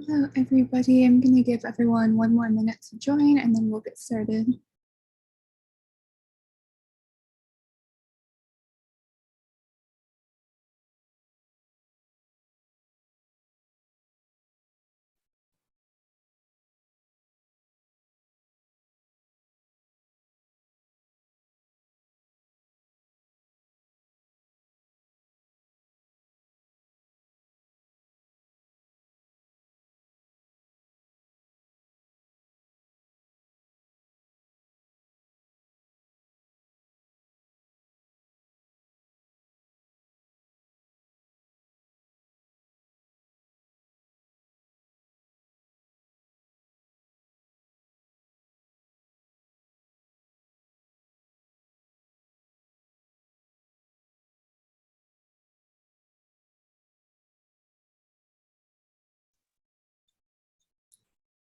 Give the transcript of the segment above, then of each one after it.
Hello, everybody. I'm going to give everyone one more minute to join and then we'll get started.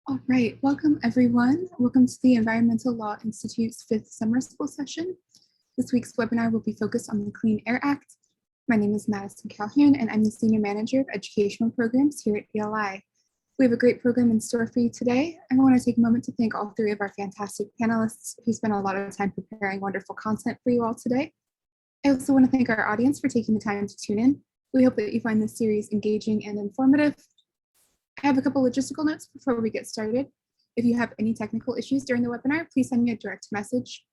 All right, welcome everyone. Welcome to the Environmental Law Institute's 5th summer school session. This week's webinar will be focused on the Clean Air Act. My name is Madison Calhoun and I'm the Senior Manager of Educational Programs here at ELI. We have a great program in store for you today. I want to take a moment to thank all three of our fantastic panelists who spent a lot of time preparing wonderful content for you all today. I also want to thank our audience for taking the time to tune in. We hope that you find this series engaging and informative. I have a couple logistical notes before we get started. If you have any technical issues during the webinar, please send me a direct message.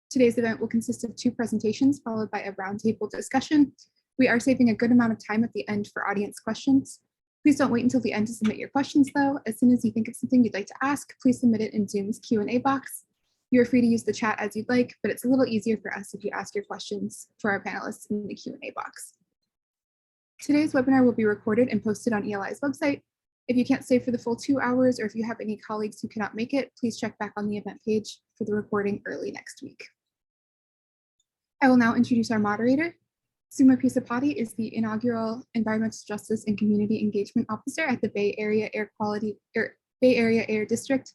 Today's event will consist of 2 presentations followed by a roundtable discussion. We are saving a good amount of time at the end for audience questions. Please don't wait until the end to submit your questions though. As soon as you think of something you'd like to ask, please submit it in Zoom's Q&A box. You're free to use the chat as you'd like, but it's a little easier for us if you ask your questions for our panelists in the Q&A box. Today's webinar will be recorded and posted on ELI's website. If you can't stay for the full 2 hours, or if you have any colleagues who cannot make it, please check back on the event page for the recording early next week. I will now introduce our moderator. Suma Pisapati is the inaugural Environmental Justice and Community Engagement Officer at the Bay Area Air District.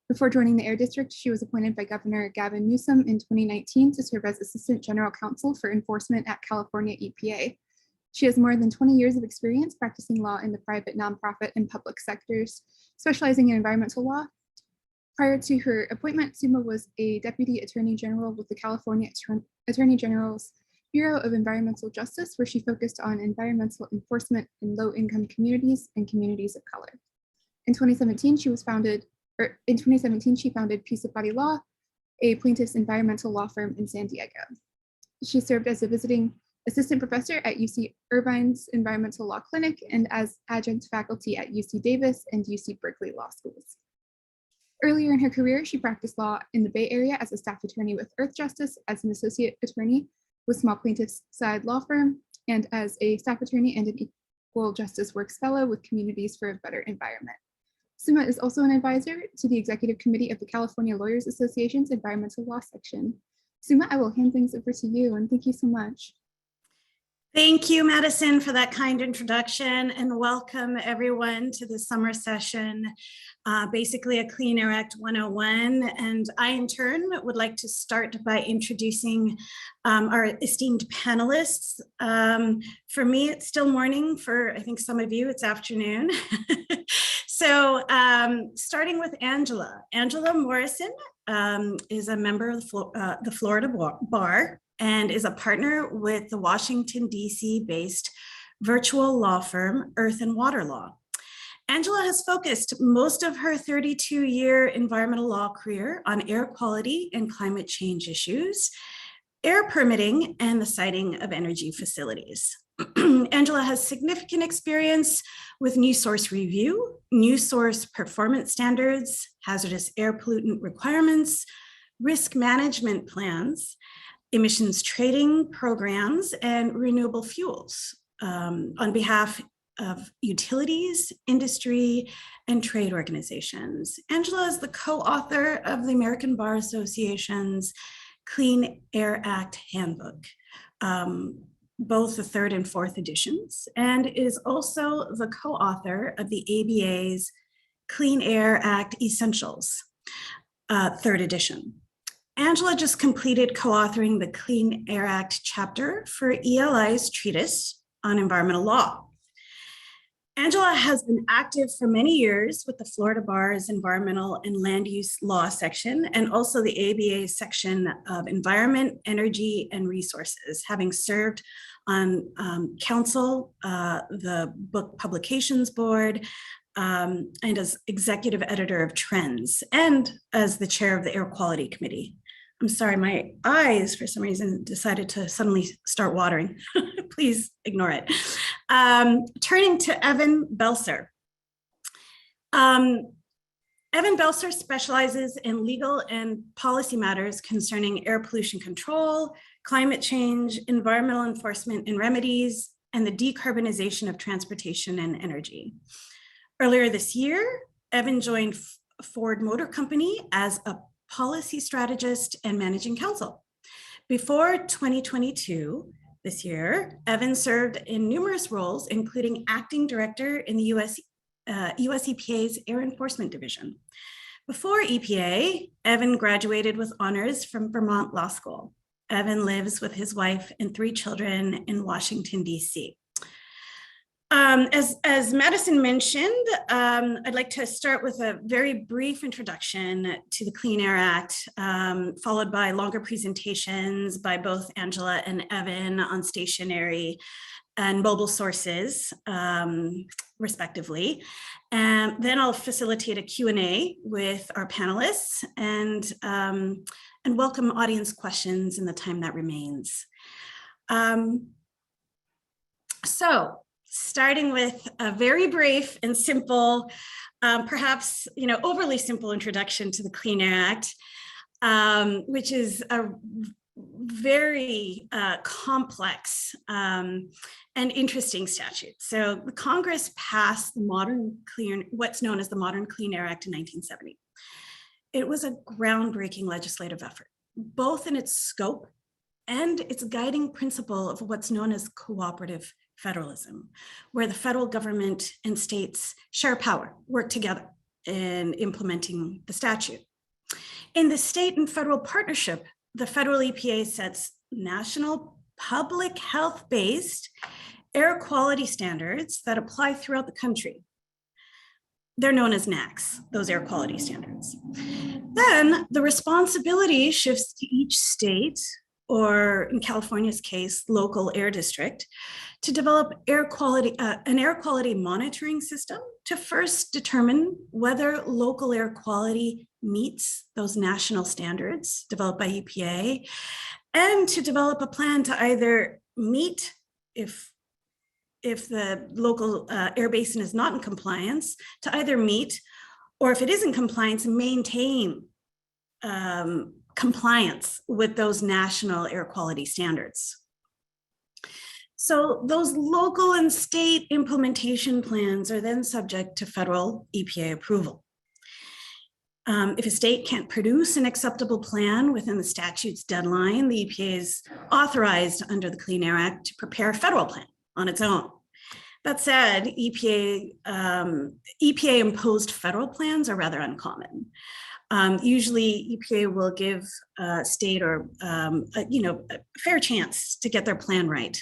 Before joining the Air District, she was appointed by Governor Gavin Newsom in 2019 to serve as Assistant General Counsel for Enforcement at California EPA. She has more than 20 years of experience practicing law in the private, nonprofit, and public sectors, specializing in environmental law. Prior to her appointment, Suma was a Deputy Attorney General with the California Attorney General's Bureau of Environmental Justice, where she focused on environmental enforcement in low-income communities and communities of color. In 2017, she founded Pisapati Law, a plaintiff's environmental law firm in San Diego. She served as a visiting assistant professor at UC Irvine's Environmental Law Clinic and as adjunct faculty at UC Davis and UC Berkeley Law Schools. Earlier in her career, she practiced law in the Bay Area as a staff attorney with Earth Justice, as an associate attorney with Small Plaintiffs Side Law Firm, and as a staff attorney and an Equal Justice Works Fellow with Communities for a Better Environment. Suma is also an advisor to the Executive Committee of the California Lawyers Association's Environmental Law Section. Suma, I will hand things over to you, and thank you so much. Thank you, Madison, for that kind introduction, and welcome everyone to the summer session, basically a Clean Air Act 101. And I, in turn, would like to start by introducing our esteemed panelists. For me, it's still morning. For I think some of you, it's afternoon. So starting with Angela. Angela Morrison is a member of the Florida Bar, and is a partner with the Washington, D.C. based virtual law firm, Earth and Water Law. Angela has focused most of her 32-year environmental law career on air quality and climate change issues, air permitting, and the siting of energy facilities. Angela has significant experience with new source review, new source performance standards, hazardous air pollutant requirements, risk management plans, emissions trading programs, and renewable fuels on behalf of utilities, industry, and trade organizations. Angela is the co-author of the American Bar Association's Clean Air Act Handbook, both the 3rd and 4th editions, and is also the co-author of the ABA's Clean Air Act Essentials, 3rd edition. Angela just completed co-authoring the Clean Air Act chapter for ELI's treatise on environmental law. Angela has been active for many years with the Florida Bar's Environmental and Land Use Law section, and also the ABA section of Environment, Energy, and Resources, having served on council, the Book Publications Board, and as executive editor of Trends, and as the chair of the Air Quality Committee. I'm sorry, my eyes for some reason decided to suddenly start watering. Please ignore it. Turning to Evan Belser. Evan Belser specializes in legal and policy matters concerning air pollution control, climate change, environmental enforcement and remedies, and the decarbonization of transportation and energy. Earlier this year, Evan joined Ford Motor Company as a policy strategist and managing counsel. Before 2022, this year, Evan served in numerous roles, including acting director in the US EPA's Air Enforcement Division. Before EPA, Evan graduated with honors from Vermont Law School. Evan lives with his wife and 3 children in Washington, D.C. As Madison mentioned, I'd like to start with a very brief introduction to the Clean Air Act, followed by longer presentations by both Angela and Evan on stationary and mobile sources, respectively. And then I'll facilitate a Q&A with our panelists and welcome audience questions in the time that remains. So, starting with a very brief and simple, perhaps overly simple introduction to the Clean Air Act, which is a very complex and interesting statute. So the Congress passed the what's known as the Modern Clean Air Act in 1970. It was a groundbreaking legislative effort, both in its scope and its guiding principle of what's known as cooperative federalism, where the federal government and states share power, work together in implementing the statute. In the state and federal partnership, the federal EPA sets national public health-based air quality standards that apply throughout the country. They're known as NAAQS, those air quality standards. Then the responsibility shifts to each state, or in California's case, local air district, to develop an air quality monitoring system to first determine whether local air quality meets those national standards developed by EPA, and to develop a plan to either meet, if the local air basin is not in compliance, to either meet, or if it is in compliance, maintain compliance with those national air quality standards. So those local and state implementation plans are then subject to federal EPA approval. If a state can't produce an acceptable plan within the statute's deadline, the EPA is authorized under the Clean Air Act to prepare a federal plan on its own. That said, EPA imposed federal plans are rather uncommon. Usually EPA will give a state or a fair chance to get their plan right.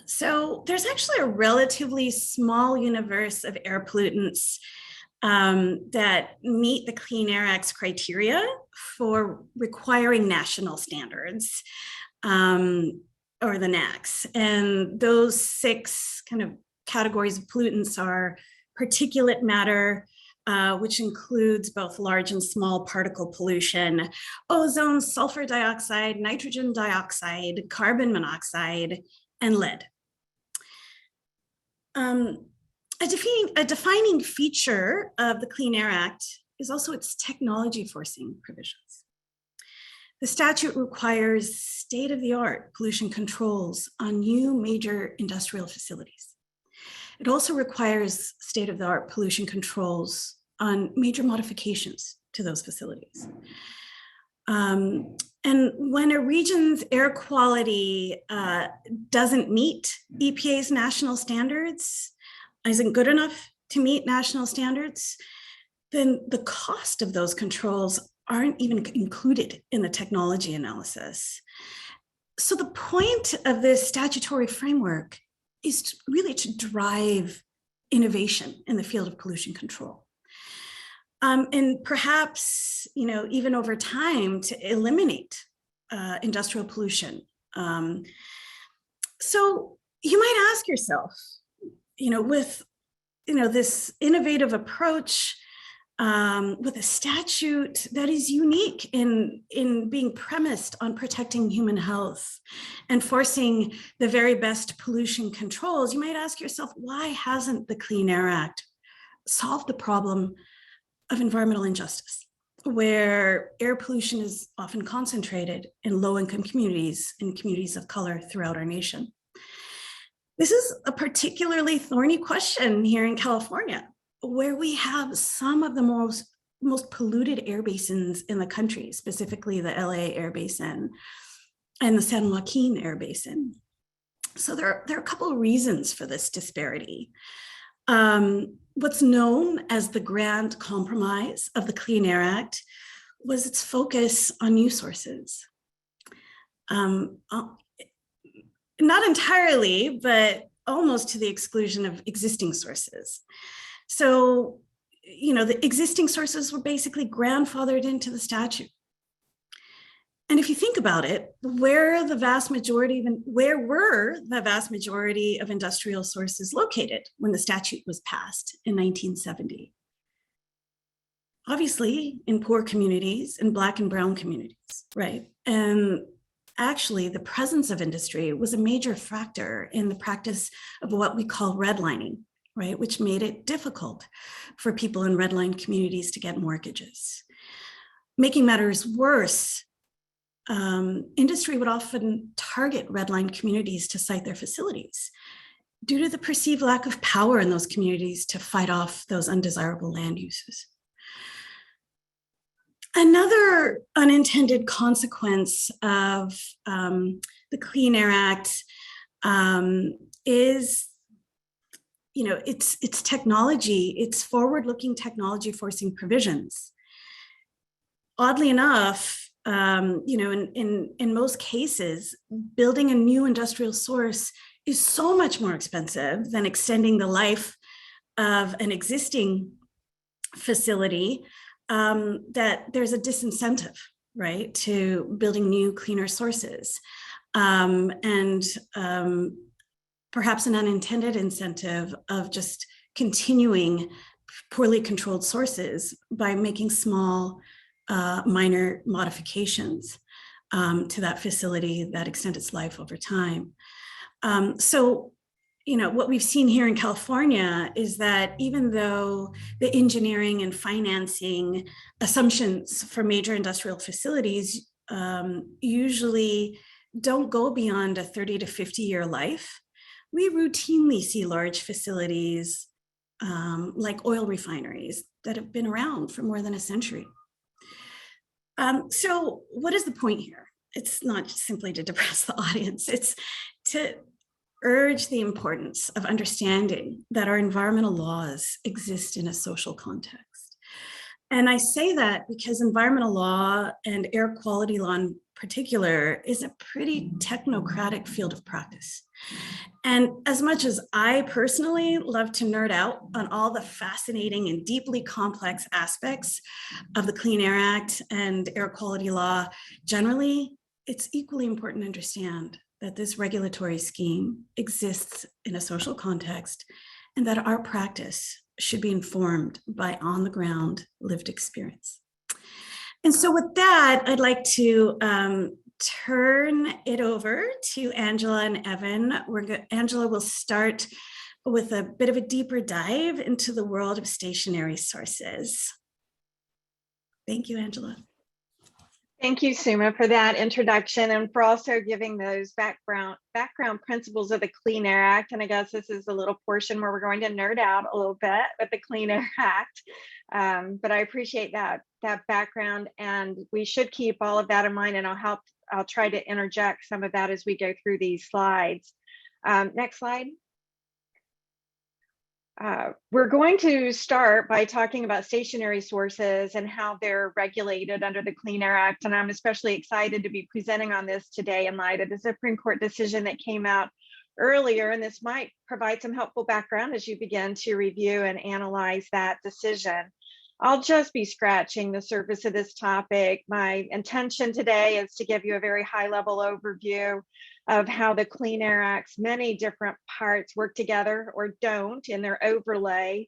So there's actually a relatively small universe of air pollutants that meet the Clean Air Act's criteria for requiring national standards, or the NAAQS. And those 6 kind of categories of pollutants are particulate matter, which includes both large and small particle pollution, ozone, sulfur dioxide, nitrogen dioxide, carbon monoxide, and lead. A defining feature of the Clean Air Act is also its technology forcing provisions. The statute requires state-of-the-art pollution controls on new major industrial facilities. It also requires state-of-the-art pollution controls on major modifications to those facilities. And when a region's air quality doesn't meet EPA's national standards, isn't good enough to meet national standards, then the cost of those controls aren't even included in the technology analysis. So the point of this statutory framework is really to drive innovation in the field of pollution control. And perhaps, even over time to eliminate industrial pollution. So you might ask yourself, with, this innovative approach, with a statute that is unique in being premised on protecting human health, enforcing the very best pollution controls, you might ask yourself, why hasn't the Clean Air Act solved the problem of environmental injustice, where air pollution is often concentrated in low-income communities and communities of color throughout our nation? This is a particularly thorny question here in California, where we have some of the most polluted air basins in the country, specifically the LA Air Basin and the San Joaquin Air Basin. So there are a couple of reasons for this disparity. What's known as the grand compromise of the Clean Air Act was its focus on new sources. Not entirely, but almost to the exclusion of existing sources. So, the existing sources were basically grandfathered into the statute. And if you think about it, where were the vast majority of industrial sources located when the statute was passed in 1970? Obviously, in poor communities, in Black and brown communities, right? And actually, the presence of industry was a major factor in the practice of what we call redlining, right? Which made it difficult for people in redlined communities to get mortgages. Making matters worse, industry would often target redlined communities to site their facilities due to the perceived lack of power in those communities to fight off those undesirable land uses. Another unintended consequence of the Clean Air Act is, its technology, its forward-looking technology forcing provisions. Oddly enough, in most cases, building a new industrial source is so much more expensive than extending the life of an existing facility, that there's a disincentive, right, to building new, cleaner sources, and perhaps an unintended incentive of just continuing poorly controlled sources by making small, minor modifications to that facility that extend its life over time. So, what we've seen here in California is that even though the engineering and financing assumptions for major industrial facilities usually don't go beyond a 30 to 50-year life, we routinely see large facilities like oil refineries that have been around for more than a century. So what is the point here? It's not simply to depress the audience, it's to urge the importance of understanding that our environmental laws exist in a social context. And I say that because environmental law and air quality law in particular is a pretty technocratic field of practice. And as much as I personally love to nerd out on all the fascinating and deeply complex aspects of the Clean Air Act and air quality law generally, it's equally important to understand that this regulatory scheme exists in a social context and that our practice should be informed by on-the-ground lived experience. And so with that, I'd like to turn it over to Angela and Evan. Angela will start with a bit of a deeper dive into the world of stationary sources. Thank you, Angela. Thank you, Suma, for that introduction and for also giving those background principles of the Clean Air Act. And I guess this is a little portion where we're going to nerd out a little bit with the Clean Air Act. But I appreciate that background, and we should keep all of that in mind, and I'll try to interject some of that as we go through these slides. Next slide. We're going to start by talking about stationary sources and how they're regulated under the Clean Air Act. And I'm especially excited to be presenting on this today in light of the Supreme Court decision that came out earlier, and this might provide some helpful background as you begin to review and analyze that decision. I'll just be scratching the surface of this topic. My intention today is to give you a very high-level overview of how the Clean Air Act's many different parts work together or don't in their overlay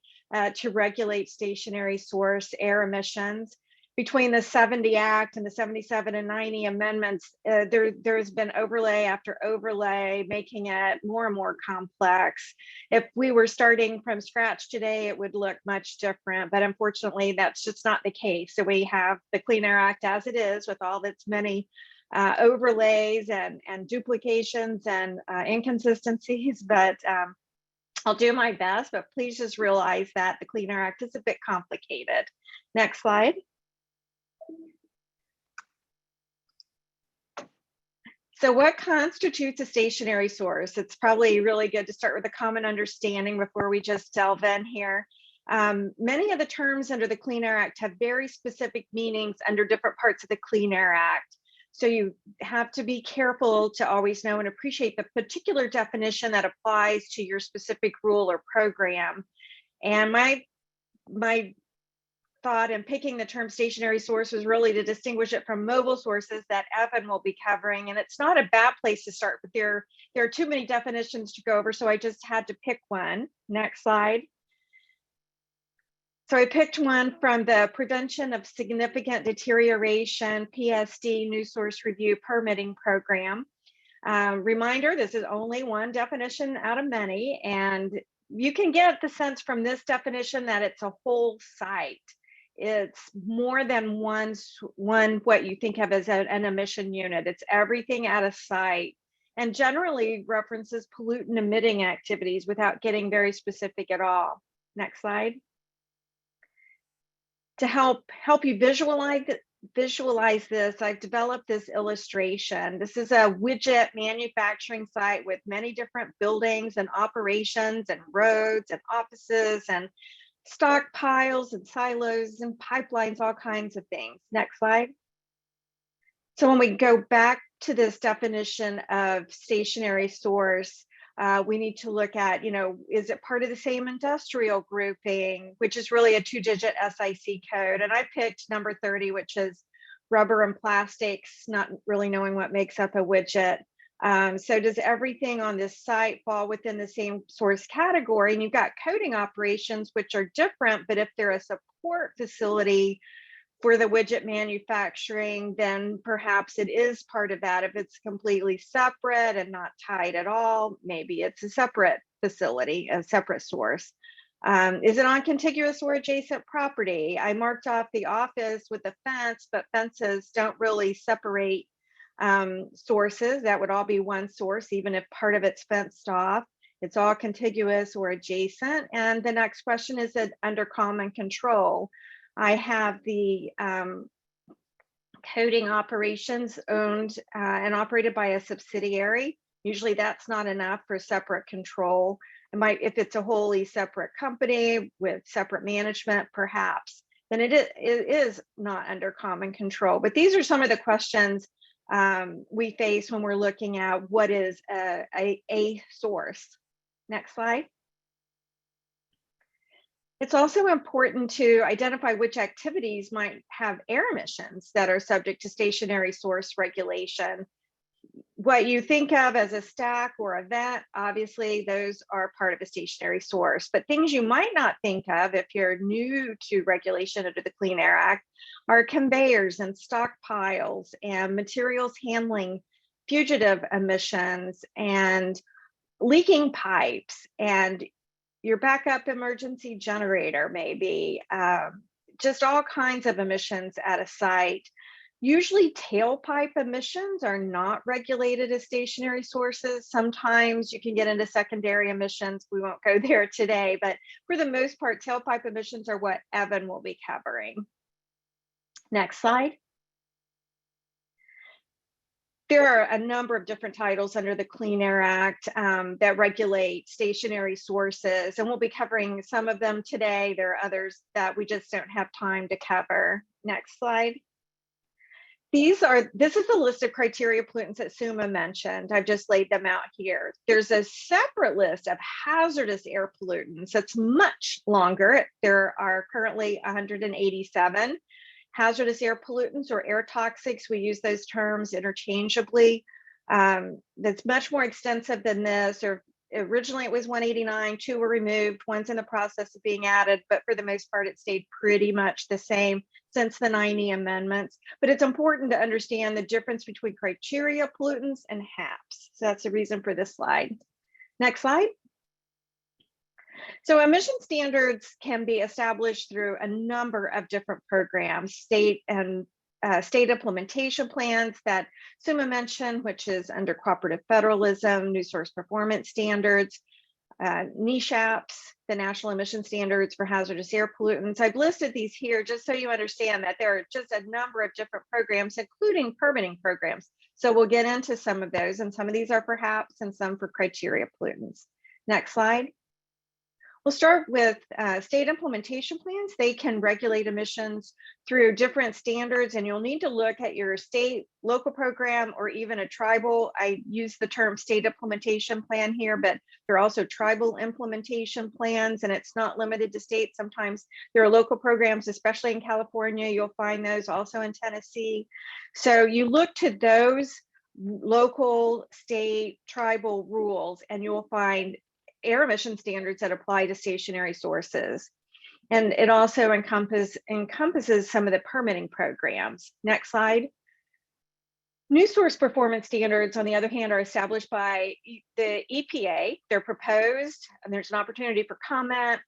to regulate stationary source air emissions. Between the 70 Act and the 77 and 90 amendments, there's been overlay after overlay, making it more and more complex. If we were starting from scratch today, it would look much different, but unfortunately, that's just not the case. So we have the Clean Air Act as it is, with all its many overlays and duplications and inconsistencies, but I'll do my best, but please just realize that the Clean Air Act is a bit complicated. Next slide. So what constitutes a stationary source? It's probably really good to start with a common understanding before we just delve in here. Many of the terms under the Clean Air Act have very specific meanings under different parts of the Clean Air Act. So you have to be careful to always know and appreciate the particular definition that applies to your specific rule or program. And my thought in picking the term stationary source was really to distinguish it from mobile sources that Evan will be covering. And it's not a bad place to start, but there are too many definitions to go over, so I just had to pick one. Next slide. So I picked one from the Prevention of Significant Deterioration, PSD, New Source Review Permitting Program. Reminder, this is only one definition out of many, and you can get the sense from this definition that it's a whole site. It's more than one what you think of as an emission unit. It's everything at a site, and generally references pollutant emitting activities without getting very specific at all. Next slide. To help you visualize this, I've developed this illustration. This is a widget manufacturing site with many different buildings and operations and roads and offices and stockpiles and silos and pipelines, all kinds of things. Next slide. So when we go back to this definition of stationary source, we need to look at, is it part of the same industrial grouping, which is really a 2-digit SIC code. And I picked number 30, which is rubber and plastics, not really knowing what makes up a widget. So does everything on this site fall within the same source category? And you've got coating operations, which are different, but if they're a support facility for the widget manufacturing, then perhaps it is part of that. If it's completely separate and not tied at all, maybe it's a separate facility, a separate source. Is it on contiguous or adjacent property? I marked off the office with a fence, but fences don't really separate sources. That would all be one source, even if part of it's fenced off. It's all contiguous or adjacent. And the next question is it under common control? I have the coating operations owned and operated by a subsidiary. Usually that's not enough for separate control. If it's a wholly separate company with separate management, perhaps, then it is not under common control. But these are some of the questions we face when we're looking at what is a source. Next slide. It's also important to identify which activities might have air emissions that are subject to stationary source regulation. What you think of as a stack or a vent, obviously those are part of a stationary source, but things you might not think of if you're new to regulation under the Clean Air Act are conveyors and stockpiles and materials handling, fugitive emissions and leaking pipes and your backup emergency generator, maybe, just all kinds of emissions at a site. Usually tailpipe emissions are not regulated as stationary sources. Sometimes you can get into secondary emissions. We won't go there today, but for the most part, tailpipe emissions are what Evan will be covering. Next slide. There are a number of different titles under the Clean Air Act that regulate stationary sources, and we'll be covering some of them today. There are others that we just don't have time to cover. Next slide. This is the list of criteria pollutants that Suma mentioned. I've just laid them out here. There's a separate list of hazardous air pollutants that's much longer. There are currently 187 hazardous air pollutants or air toxics. We use those terms interchangeably. That's much more extensive than this, or originally it was 189, 2 were removed, 1's in the process of being added, but for the most part, it stayed pretty much the same since the 90 amendments. But it's important to understand the difference between criteria pollutants and HAPs. So that's the reason for this slide. Next slide. So emission standards can be established through a number of different programs, state implementation plans that Suma mentioned, which is under cooperative federalism, new source performance standards, NESHAPs, the national emission standards for hazardous air pollutants. I've listed these here just so you understand that there are just a number of different programs, including permitting programs. So we'll get into some of those, and some of these are for HAPs and some for criteria pollutants. Next slide. We'll start with state implementation plans. They can regulate emissions through different standards, and you'll need to look at your state, local program, or even a tribal. I use the term state implementation plan here, but there are also tribal implementation plans, and it's not limited to states. Sometimes there are local programs, especially in California. You'll find those also in Tennessee. So you look to those local, state, tribal rules, and you'll find air emission standards that apply to stationary sources. And it also encompasses some of the permitting programs. Next slide. New source performance standards, on the other hand, are established by the EPA. They're proposed, and there's an opportunity for comment,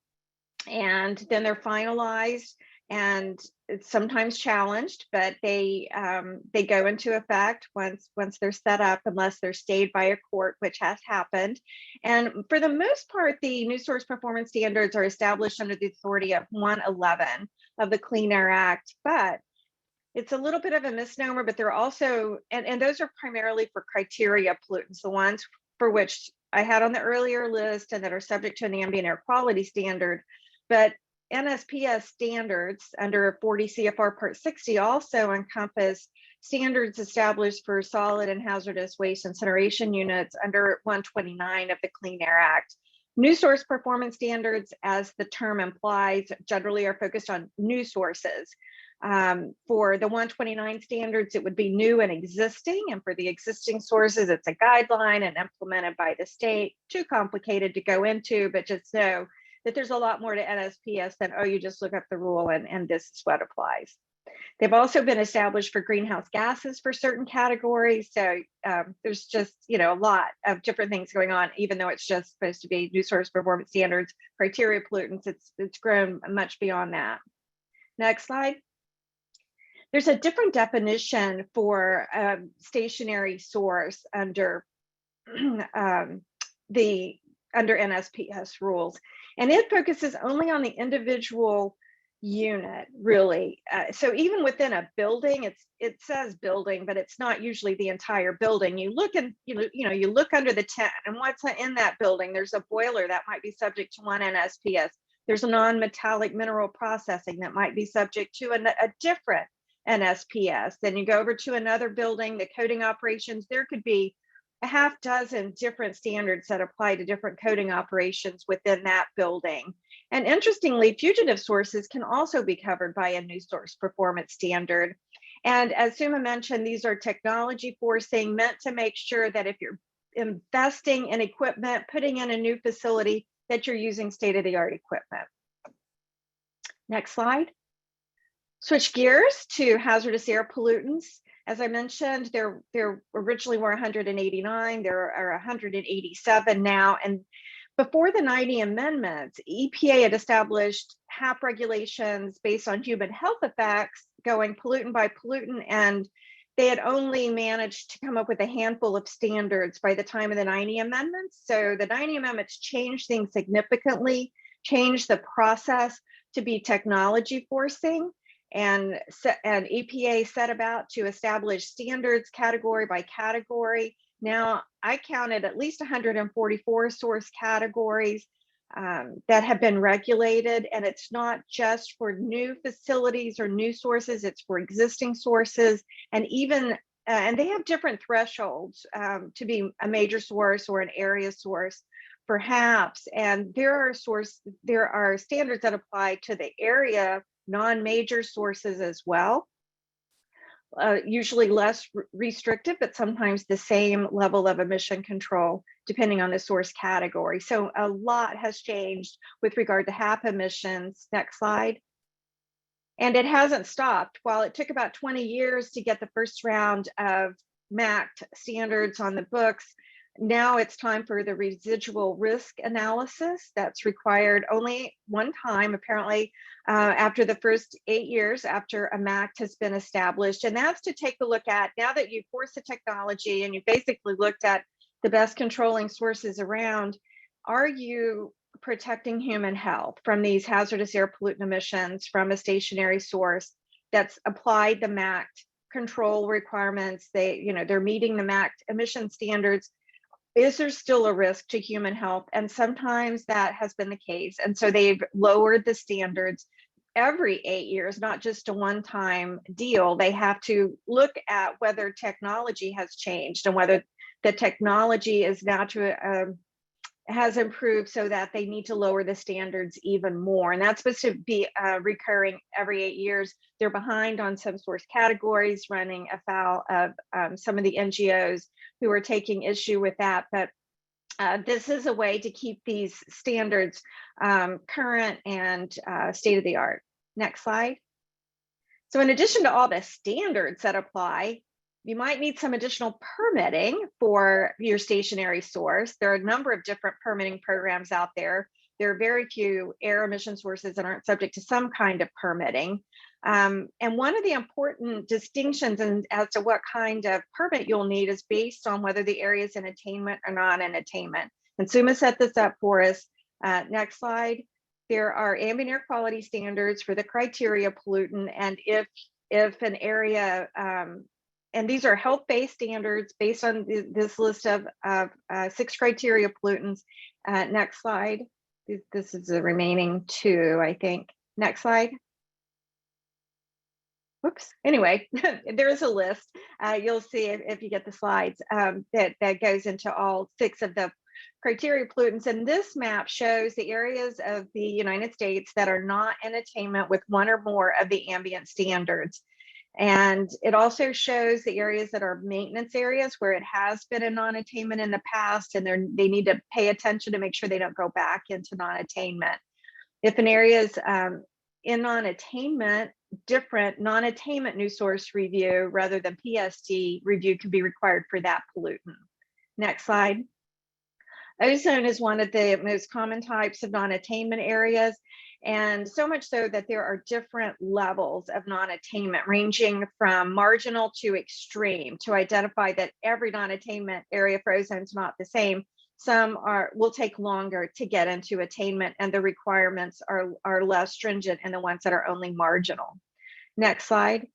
and then they're finalized, and it's sometimes challenged, but they go into effect once they're set up, unless they're stayed by a court, which has happened. And for the most part, the new source performance standards are established under the authority of 111 of the Clean Air Act, but it's a little bit of a misnomer. But they're also, and those are primarily for criteria pollutants, the ones for which I had on the earlier list and that are subject to an ambient air quality standard. But NSPS standards under 40 CFR Part 60 also encompass standards established for solid and hazardous waste incineration units under 129 of the Clean Air Act. New source performance standards, as the term implies, generally are focused on new sources. For the 129 standards, it would be new and existing, and for the existing sources, it's a guideline and implemented by the state. Too complicated to go into, but just know that there's a lot more to NSPS than, oh, you just look up the rule and this is what applies. They've also been established for greenhouse gases for certain categories. So there's just, a lot of different things going on, even though it's just supposed to be new source performance standards, criteria pollutants, it's grown much beyond that. Next slide. There's a different definition for stationary source under NSPS rules, and it focuses only on the individual unit, really. So even within a building, it says building, but it's not usually the entire building. You look and you look under the tent, and what's in that building? There's a boiler that might be subject to one NSPS. There's a non-metallic mineral processing that might be subject to a different NSPS. Then you go over to another building, the coating operations. There could be a half dozen different standards that apply to different coating operations within that building. And interestingly, fugitive sources can also be covered by a new source performance standard. And as Suma mentioned, these are technology forcing, meant to make sure that if you're investing in equipment, putting in a new facility, that you're using state-of-the-art equipment. Next slide. Switch gears to hazardous air pollutants. As I mentioned, there originally were 189, there are 187 now. And before the 90 amendments, EPA had established HAP regulations based on human health effects, going pollutant by pollutant, and they had only managed to come up with a handful of standards by the time of the 90 amendments. So the 90 amendments changed things significantly, changed the process to be technology forcing. And EPA set about to establish standards category by category. Now, I counted at least 144 source categories. that have been regulated, and it's not just for new facilities or new sources, it's for existing sources, and even and they have different thresholds to be a major source or an area source perhaps, and there are standards that apply to the area non-major sources as well. Usually less restrictive, but sometimes the same level of emission control depending on the source category. So a lot has changed with regard to HAP emissions. Next slide. And it hasn't stopped. While it took about 20 years to get the first round of MACT standards on the books, now it's time for the residual risk analysis that's required only one time, apparently, after the first 8 years after a MACT has been established. And that's to take a look at, now that you've forced the technology and you basically looked at the best controlling sources around, are you protecting human health from these hazardous air pollutant emissions from a stationary source that's applied the MACT control requirements? They're meeting the MACT emission standards. Is there still a risk to human health? And sometimes that has been the case. And so they've lowered the standards every 8 years, not just a one-time deal. They have to look at whether technology has changed and whether the technology is now has improved so that they need to lower the standards even more. And that's supposed to be recurring every 8 years. They're behind on some source categories, running afoul of some of the NGOs who are taking issue with that. But this is a way to keep these standards current and state of the art. Next slide. So in addition to all the standards that apply, you might need some additional permitting for your stationary source. There are a number of different permitting programs out there. There are very few air emission sources that aren't subject to some kind of permitting. And one of the important distinctions as to what kind of permit you'll need is based on whether the area is in attainment or not in attainment. And Suma set this up for us. Next slide. There are ambient air quality standards for the criteria pollutant, and if an area and these are health-based standards based on this list of 6 criteria pollutants. Next slide. This is the remaining 2, I think. Next slide. Whoops. Anyway, there is a list. You'll see if you get the slides that goes into all 6 of the criteria pollutants. And this map shows the areas of the United States that are not in attainment with one or more of the ambient standards. And it also shows the areas that are maintenance areas where it has been a non-attainment in the past, and they need to pay attention to make sure they don't go back into non-attainment. If an area is in non-attainment, different non-attainment new source review rather than PSD review can be required for that pollutant. Next slide. Ozone is one of the most common types of non-attainment areas, and so much so that there are different levels of non-attainment ranging from marginal to extreme to identify that every non-attainment area for ozone is not the same. Some will take longer to get into attainment, and the requirements are less stringent in the ones that are only marginal. Next slide.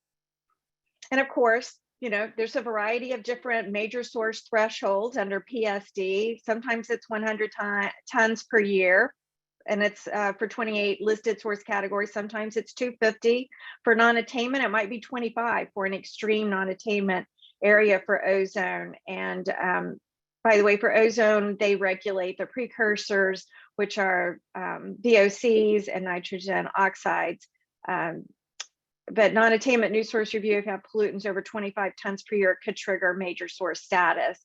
And of course, there's a variety of different major source thresholds under PSD. Sometimes it's 100 tons per year, and it's for 28 listed source categories. Sometimes it's 250. For non-attainment, it might be 25 for an extreme non-attainment area for ozone. And by the way, for ozone, they regulate the precursors, which are VOCs and nitrogen oxides. But non-attainment new source review, if you have pollutants over 25 tons per year, could trigger major source status.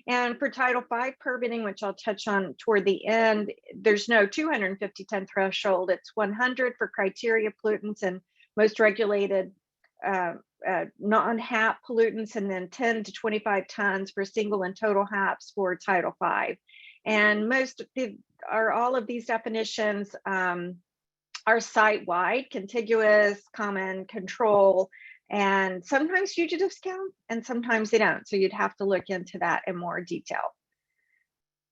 And for Title V permitting, which I'll touch on toward the end, there's no 250 ton threshold. It's 100 for criteria pollutants and most regulated non-HAP pollutants, and then 10 to 25 tons for single and total HAPs for Title V. And all of these definitions are site-wide, contiguous, common, control, and sometimes fugitives count and sometimes they don't. So you'd have to look into that in more detail.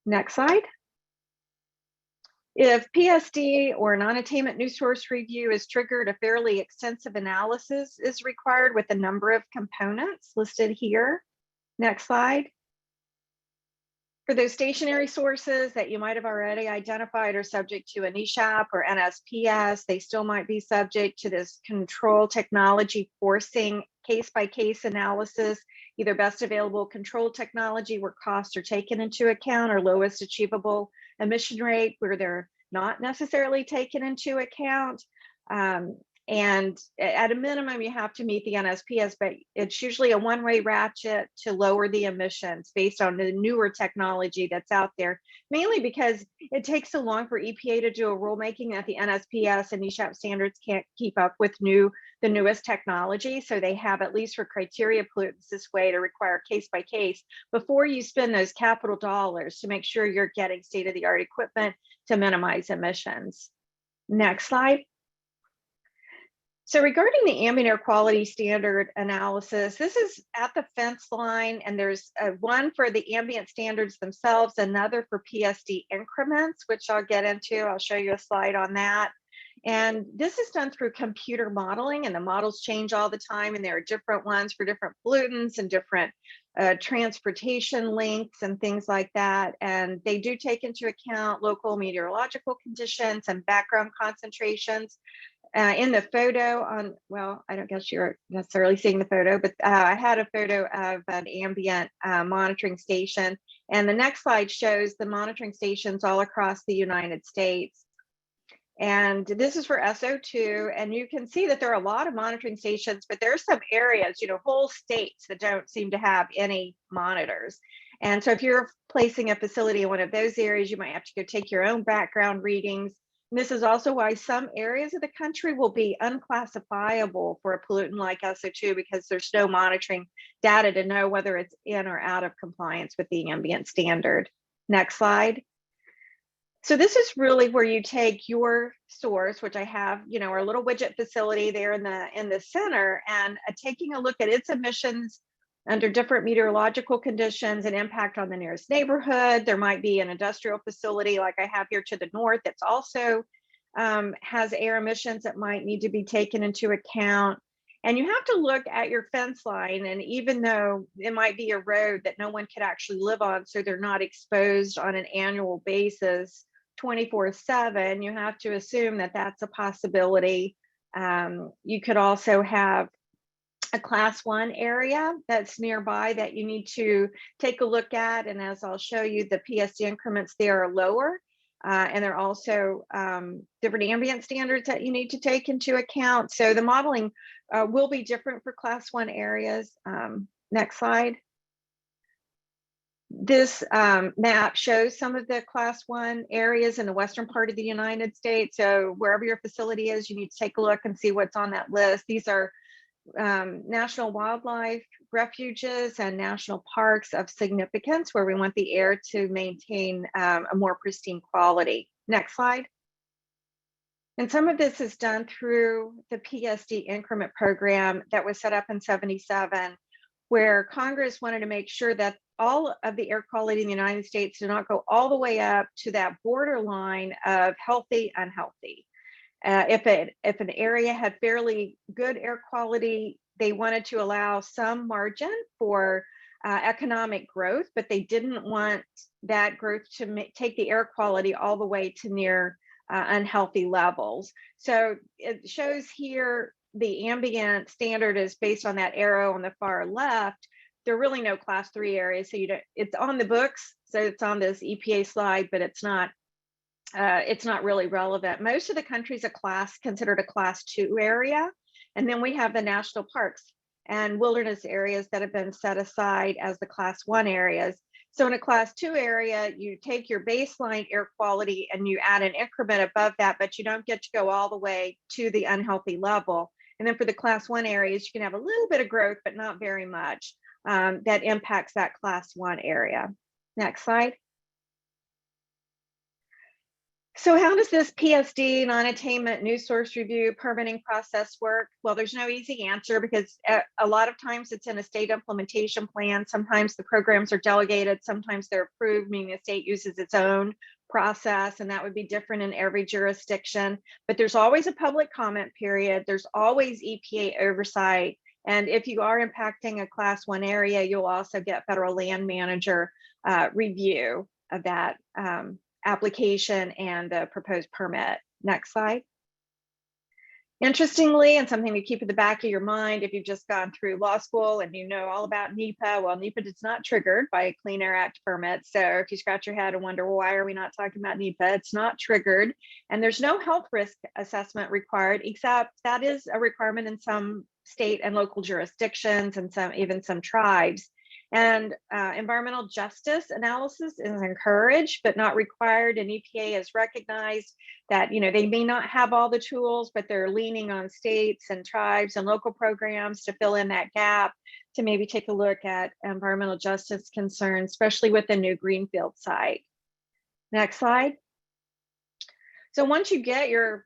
Next slide. If PSD or non-attainment new source review is triggered, a fairly extensive analysis is required with a number of components listed here. Next slide. For those stationary sources that you might have already identified are subject to an ESHAP or NSPS, they still might be subject to this control technology forcing case-by-case analysis, either best available control technology where costs are taken into account or lowest achievable emission rate where they're not necessarily taken into account. And at a minimum, you have to meet the NSPS, but it's usually a one-way ratchet to lower the emissions based on the newer technology that's out there, mainly because it takes so long for EPA to do a rulemaking that the NSPS and ESHAP standards can't keep up with the newest technology. So they have, at least for criteria pollutants, this way to require case by case before you spend those capital dollars to make sure you're getting state-of-the-art equipment to minimize emissions. Next slide. So regarding the ambient air quality standard analysis, this is at the fence line, and there's one for the ambient standards themselves, another for PSD increments, which I'll get into. I'll show you a slide on that. And this is done through computer modeling, and the models change all the time, and there are different ones for different pollutants and different transportation links and things like that. And they do take into account local meteorological conditions and background concentrations. In the photo on, well, I don't guess you're necessarily seeing the photo, but I had a photo of an ambient monitoring station. And the next slide shows the monitoring stations all across the United States. And this is for SO2. And you can see that there are a lot of monitoring stations, but there are some areas, whole states that don't seem to have any monitors. And so if you're placing a facility in one of those areas, you might have to go take your own background readings. And this is also why some areas of the country will be unclassifiable for a pollutant like SO2 because there's no monitoring data to know whether it's in or out of compliance with the ambient standard. Next slide. So this is really where you take your source, which I have, our little widget facility there in the center, and taking a look at its emissions under different meteorological conditions and impact on the nearest neighborhood. There might be an industrial facility like I have here to the north that's also has air emissions that might need to be taken into account. And you have to look at your fence line, and even though it might be a road that no one could actually live on, so they're not exposed on an annual basis 24/7, you have to assume that that's a possibility. You could also have a class 1 area that's nearby that you need to take a look at. And as I'll show you, the PSD increments there are lower. And there are also different ambient standards that you need to take into account. So the modeling will be different for class 1 areas. Next slide. This map shows some of the class 1 areas in the western part of the United States. So wherever your facility is, you need to take a look and see what's on that list. These are national wildlife refuges and national parks of significance where we want the air to maintain a more pristine quality. Next slide. And some of this is done through the PSD increment program that was set up in '77, where Congress wanted to make sure that all of the air quality in the United States did not go all the way up to that borderline of healthy, unhealthy. If an area had fairly good air quality, they wanted to allow some margin for economic growth, but they didn't want that growth to take the air quality all the way to near unhealthy levels. So it shows here the ambient standard is based on that arrow on the far left. There are really no class 3 areas, so it's on the books, so it's on this EPA slide, but it's not really relevant. Most of the country's considered a class 2 area. And then we have the national parks and wilderness areas that have been set aside as the class 1 areas. So in a class 2 area, you take your baseline air quality and you add an increment above that, but you don't get to go all the way to the unhealthy level. And then for the class 1 areas, you can have a little bit of growth, but not very much that impacts that class 1 area. Next slide. So how does this PSD, non-attainment, new source review, permitting process work? Well, there's no easy answer because a lot of times it's in a state implementation plan. Sometimes the programs are delegated, sometimes they're approved, meaning the state uses its own process, and that would be different in every jurisdiction. But there's always a public comment period. There's always EPA oversight. And if you are impacting a class 1 area, you'll also get federal land manager review of that application and the proposed permit. Next slide. Interestingly, and something to keep in the back of your mind, if you've just gone through law school and you know all about NEPA, well, NEPA is not triggered by a Clean Air Act permit. So if you scratch your head and wonder, well, why are we not talking about NEPA? It's not triggered, and there's no health risk assessment required, except that is a requirement in some state and local jurisdictions and even some tribes. And environmental justice analysis is encouraged but not required, and EPA has recognized that they may not have all the tools, but they're leaning on states and tribes and local programs to fill in that gap, to maybe take a look at environmental justice concerns, especially with the new greenfield site. Next slide. So once you get your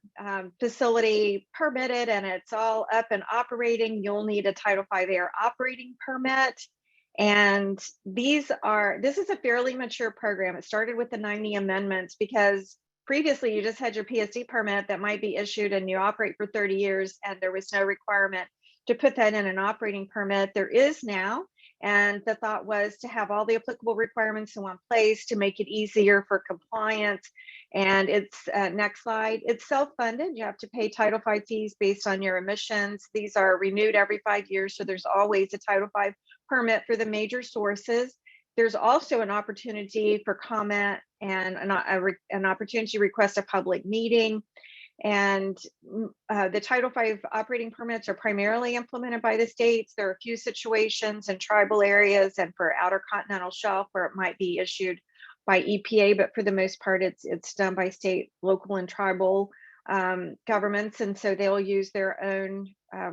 facility permitted and it's all up and operating, you'll need a Title V air operating permit. And this is a fairly mature program. It started with the 90 amendments, because previously you just had your PSD permit that might be issued and you operate for 30 years and there was no requirement to put that in an operating permit. There is now, and the thought was to have all the applicable requirements in one place to make it easier for compliance. And it's next slide. It's self-funded. You have to pay Title V fees based on your emissions. These are renewed every 5 years, so there's always a Title V permit for the major sources. There's also an opportunity for comment and an opportunity to request a public meeting. And the Title V operating permits are primarily implemented by the states. There are a few situations in tribal areas and for outer continental shelf where it might be issued by EPA, but for the most part, it's done by state, local, and tribal governments, and so they'll use their own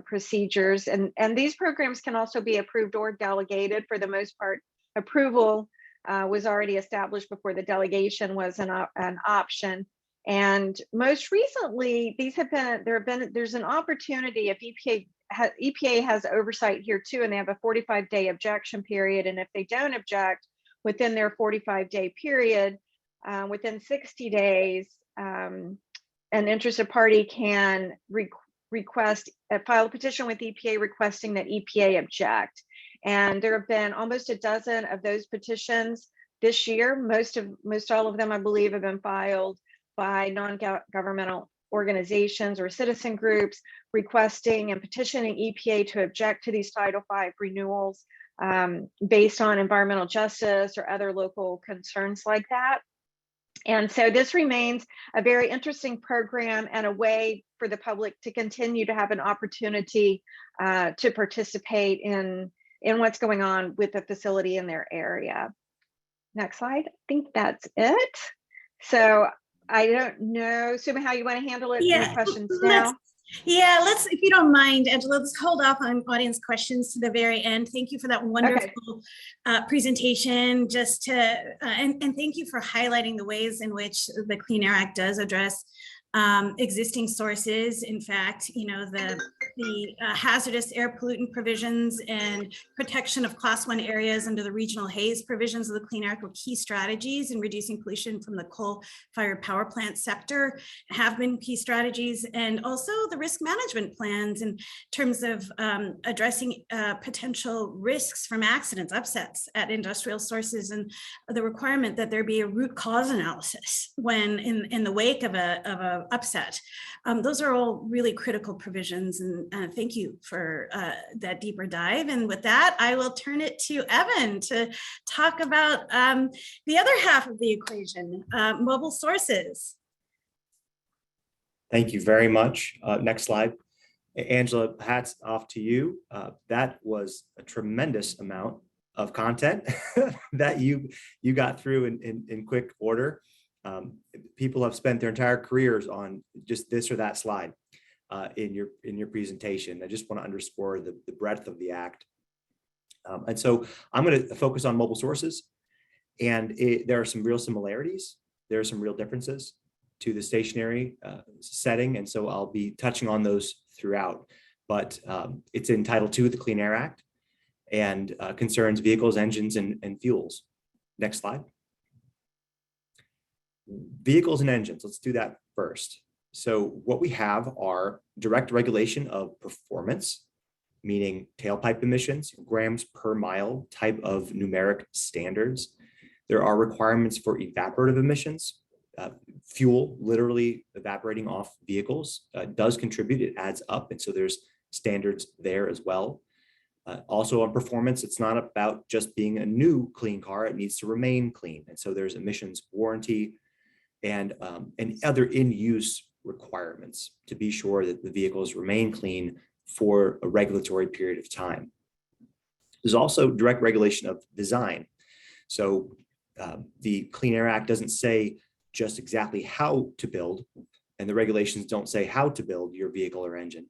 procedures. And these programs can also be approved or delegated. For the most part, approval was already established before the delegation was an option. And most recently, there's an opportunity if EPA has oversight here too, and they have a 45-day objection period. And if they don't object within their 45-day period, within 60 days, an interested party can file a petition with EPA requesting that EPA object. And there have been almost a dozen of those petitions this year. Most all of them, I believe, have been filed by non-governmental organizations or citizen groups requesting and petitioning EPA to object to these Title V renewals based on environmental justice or other local concerns like that. And so this remains a very interesting program and a way for the public to continue to have an opportunity to participate in what's going on with the facility in their area. Next slide. I think that's it. So I don't know, Suma, how you want to handle it? Yeah, any questions now? Let's, if you don't mind, Angela, let's hold off on audience questions to the very end. Thank you for that wonderful presentation. And thank you for highlighting the ways in which the Clean Air Act does address existing sources. In fact, the hazardous air pollutant provisions and protection of Class 1 areas under the regional haze provisions of the Clean Air Act were key strategies in reducing pollution from the coal-fired power plant sector, have been key strategies, and also the risk management plans in terms of addressing potential risks from accidents, upsets at industrial sources, and the requirement that there be a root cause analysis when in the wake of a upset. Those are all really critical provisions, and thank you for that deeper dive. And with that, I will turn it to Evan to talk about the other half of the equation, mobile sources. Thank you very much. Next slide. Angela, hats off to you. That was a tremendous amount of content that you got through in quick order. People have spent their entire careers on just this or that slide in your presentation. I just want to underscore the breadth of the act. And so I'm going to focus on mobile sources, and there are some real similarities. There are some real differences to the stationary setting, and so I'll be touching on those throughout. But it's in Title II of the Clean Air Act and concerns vehicles, engines, and fuels. Next slide. Vehicles and engines, let's do that first. So what we have are direct regulation of performance, meaning tailpipe emissions, grams per mile type of numeric standards. There are requirements for evaporative emissions. Fuel literally evaporating off vehicles does contribute, it adds up. And so there's standards there as well. Also on performance, it's not about just being a new clean car, it needs to remain clean. And so there's emissions warranty and other in-use requirements to be sure that the vehicles remain clean for a regulatory period of time. There's also direct regulation of design. So the Clean Air Act doesn't say just exactly how to build, and the regulations don't say how to build your vehicle or engine.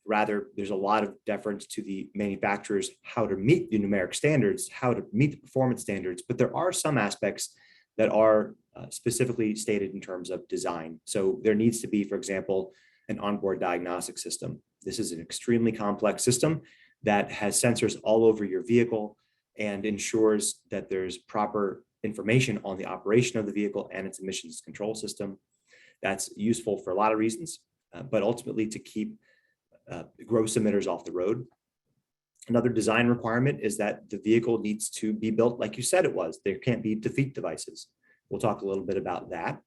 Rather, there's a lot of deference to the manufacturers, how to meet the numeric standards, how to meet the performance standards, but there are some aspects that are specifically stated in terms of design. So there needs to be, for example, an onboard diagnostic system. This is an extremely complex system that has sensors all over your vehicle and ensures that there's proper information on the operation of the vehicle and its emissions control system. That's useful for a lot of reasons, but ultimately to keep gross emitters off the road. Another design requirement is that the vehicle needs to be built like you said it was. There can't be defeat devices. We'll talk a little bit about that.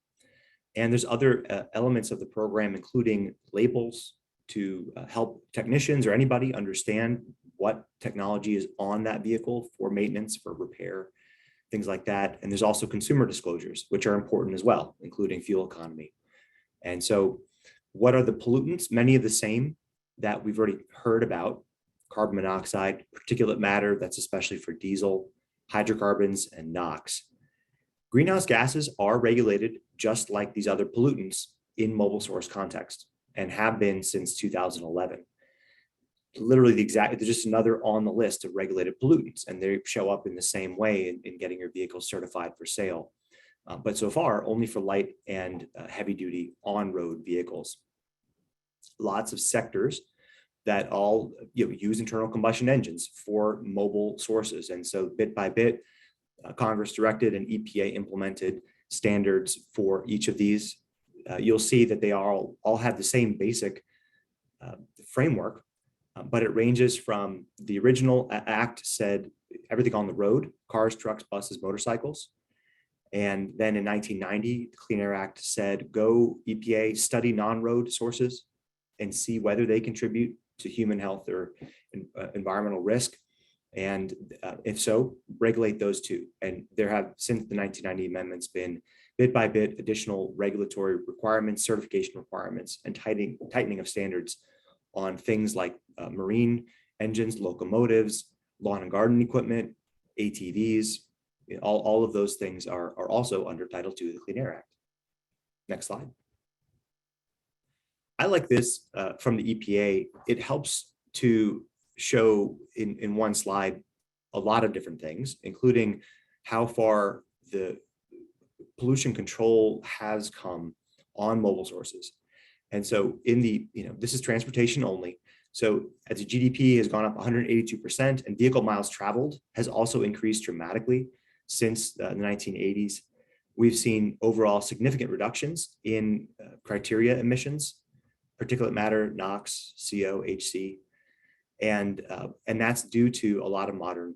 And there's other elements of the program, including labels to help technicians or anybody understand what technology is on that vehicle for maintenance, for repair, things like that. And there's also consumer disclosures, which are important as well, including fuel economy. And so what are the pollutants? Many of the same that we've already heard about: carbon monoxide, particulate matter, that's especially for diesel, hydrocarbons, and NOx. Greenhouse gases are regulated just like these other pollutants in mobile source context and have been since 2011. Literally they're just another on the list of regulated pollutants, and they show up in the same way in getting your vehicle certified for sale. But so far, only for light and heavy duty on-road vehicles. Lots of sectors that all use internal combustion engines for mobile sources. And so bit by bit, Congress directed and EPA implemented standards for each of these. You'll see that they all have the same basic framework, but it ranges from the original act said everything on the road: cars, trucks, buses, motorcycles. And then in 1990, the Clean Air Act said, go EPA, study non-road sources and see whether they contribute to human health or environmental risk. And if so, regulate those too. And there have, since the 1990 amendments, been bit by bit additional regulatory requirements, certification requirements, and tightening of standards on things like marine engines, locomotives, lawn and garden equipment, ATVs. All of those things are also under Title II of the Clean Air Act. Next slide. I like this from the EPA. It helps to show in one slide a lot of different things, including how far the pollution control has come on mobile sources. And so in the, this is transportation only. So as the GDP has gone up 182% and vehicle miles traveled has also increased dramatically since the 1980s. We've seen overall significant reductions in criteria emissions, particulate matter, NOx, CO, HC, and that's due to a lot of modern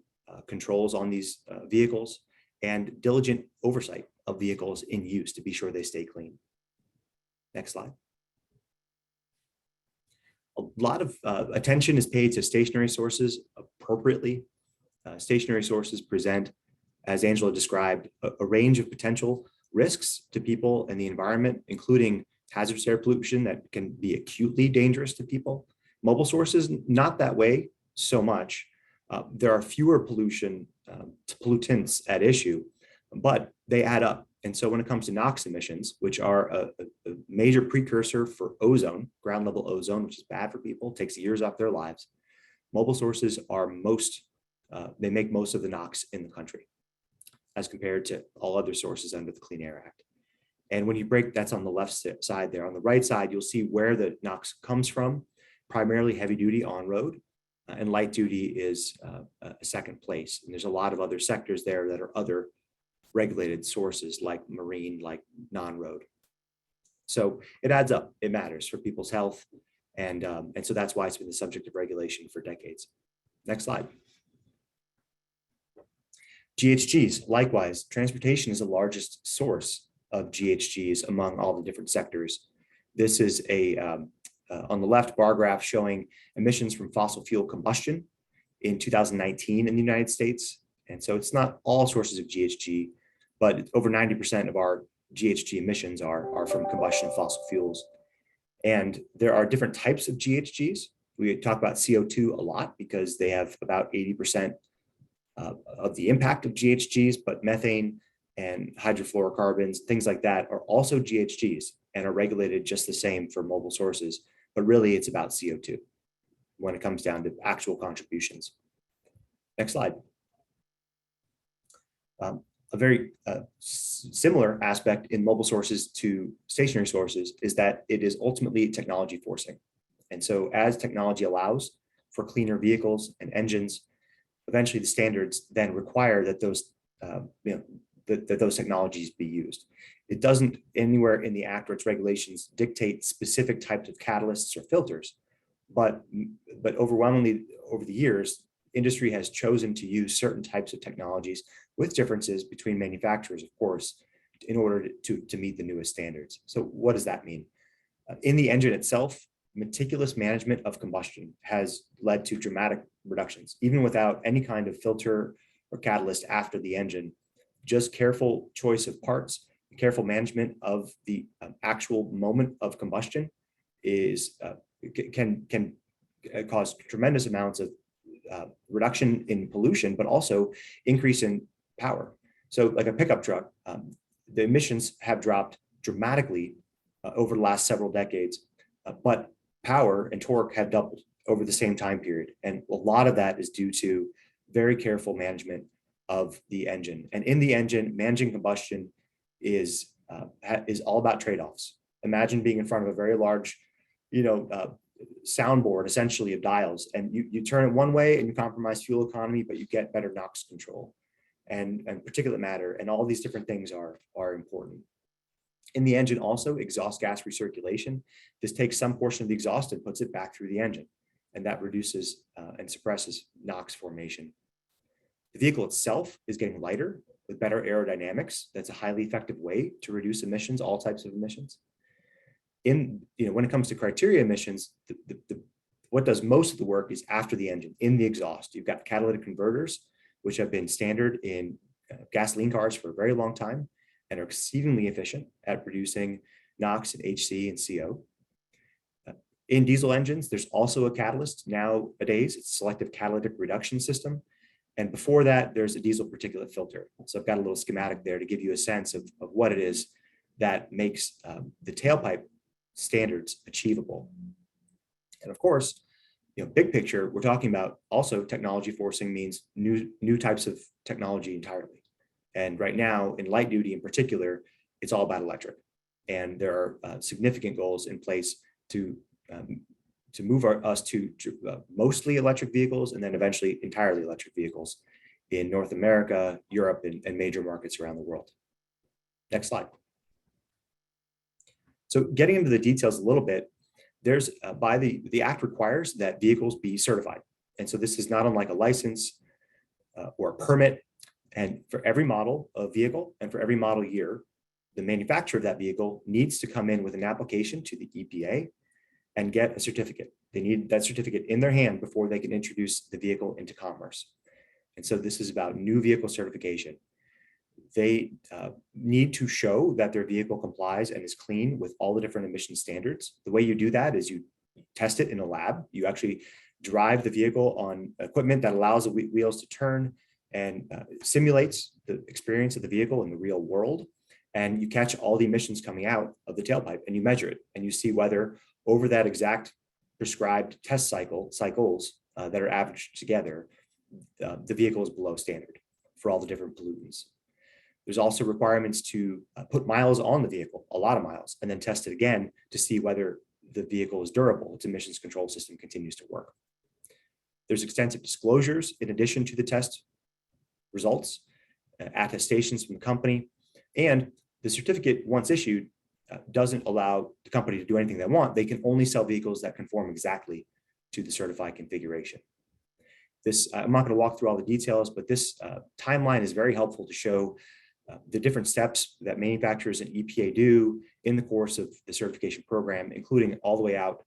controls on these vehicles and diligent oversight of vehicles in use to be sure they stay clean. Next slide. A lot of attention is paid to stationary sources appropriately. Stationary sources present, as Angela described, a range of potential risks to people and the environment, including hazardous air pollution that can be acutely dangerous to people. Mobile sources, not that way so much. There are fewer pollutants at issue, but they add up. And so when it comes to NOx emissions, which are a major precursor for ozone, ground level ozone, which is bad for people, takes years off their lives, mobile sources are they make most of the NOx in the country as compared to all other sources under the Clean Air Act. And when you break, that's on the left side there. On the right side, you'll see where the NOx comes from, primarily heavy duty on road, and light duty is a second place. And there's a lot of other sectors there that are other regulated sources like marine, like non-road. So it adds up, it matters for people's health. And so that's why it's been the subject of regulation for decades. Next slide. GHGs, likewise, transportation is the largest source of GHGs among all the different sectors. This is on the left bar graph showing emissions from fossil fuel combustion in 2019 in the United States. And so it's not all sources of GHG, but over 90% of our GHG emissions are from combustion of fossil fuels. And there are different types of GHGs. We talk about CO2 a lot because they have about 80% of the impact of GHGs, but methane and hydrofluorocarbons, things like that, are also GHGs and are regulated just the same for mobile sources. But really, it's about CO2 when it comes down to actual contributions. Next slide. A very similar aspect in mobile sources to stationary sources is that it is ultimately technology forcing. And so as technology allows for cleaner vehicles and engines, eventually the standards then require that those that those technologies be used. It doesn't anywhere in the Act or its regulations dictate specific types of catalysts or filters, but overwhelmingly over the years, industry has chosen to use certain types of technologies with differences between manufacturers, of course, in order to meet the newest standards. So what does that mean? In the engine itself, meticulous management of combustion has led to dramatic reductions, even without any kind of filter or catalyst after the engine. Just careful choice of parts, careful management of the actual moment of combustion can cause tremendous amounts of reduction in pollution, but also increase in power. So like a pickup truck, the emissions have dropped dramatically over the last several decades, but power and torque have doubled over the same time period. And a lot of that is due to very careful management of the engine. And in the engine, managing combustion is all about trade-offs. Imagine being in front of a very large, soundboard, essentially, of dials, and you turn it one way and you compromise fuel economy, but you get better NOx control and particulate matter, and all these different things are important. In the engine also, exhaust gas recirculation. This takes some portion of the exhaust and puts it back through the engine, and that reduces and suppresses NOx formation. The vehicle itself is getting lighter with better aerodynamics. That's a highly effective way to reduce emissions, all types of emissions. When it comes to criteria emissions, what does most of the work is after the engine, in the exhaust. You've got catalytic converters, which have been standard in gasoline cars for a very long time and are exceedingly efficient at producing NOx and HC and CO. In diesel engines, there's also a catalyst nowadays. It's a selective catalytic reduction system. And before that, there's a diesel particulate filter. So I've got a little schematic there to give you a sense of what it is that makes the tailpipe standards achievable. And of course, big picture, we're talking about also technology forcing means new types of technology entirely. And right now, in light duty in particular, it's all about electric. And there are significant goals in place to move us to mostly electric vehicles and then eventually entirely electric vehicles in North America, Europe, and major markets around the world. Next slide. So getting into the details a little bit, there's the Act requires that vehicles be certified. And so this is not unlike a license or a permit. And for every model of vehicle and for every model year, the manufacturer of that vehicle needs to come in with an application to the EPA and get a certificate. They need that certificate in their hand before they can introduce the vehicle into commerce. And so this is about new vehicle certification. They need to show that their vehicle complies and is clean with all the different emission standards. The way you do that is you test it in a lab. You actually drive the vehicle on equipment that allows the wheels to turn and simulates the experience of the vehicle in the real world. And you catch all the emissions coming out of the tailpipe and you measure it and you see whether over that exact prescribed test cycles that are averaged together, the vehicle is below standard for all the different pollutants. There's also requirements to put miles on the vehicle, a lot of miles, and then test it again to see whether the vehicle is durable, its emissions control system continues to work. There's extensive disclosures in addition to the test results, attestations from the company, and the certificate, once issued, doesn't allow the company to do anything they want. They can only sell vehicles that conform exactly to the certified configuration. I'm not going to walk through all the details, but this timeline is very helpful to show the different steps that manufacturers and EPA do in the course of the certification program, including all the way out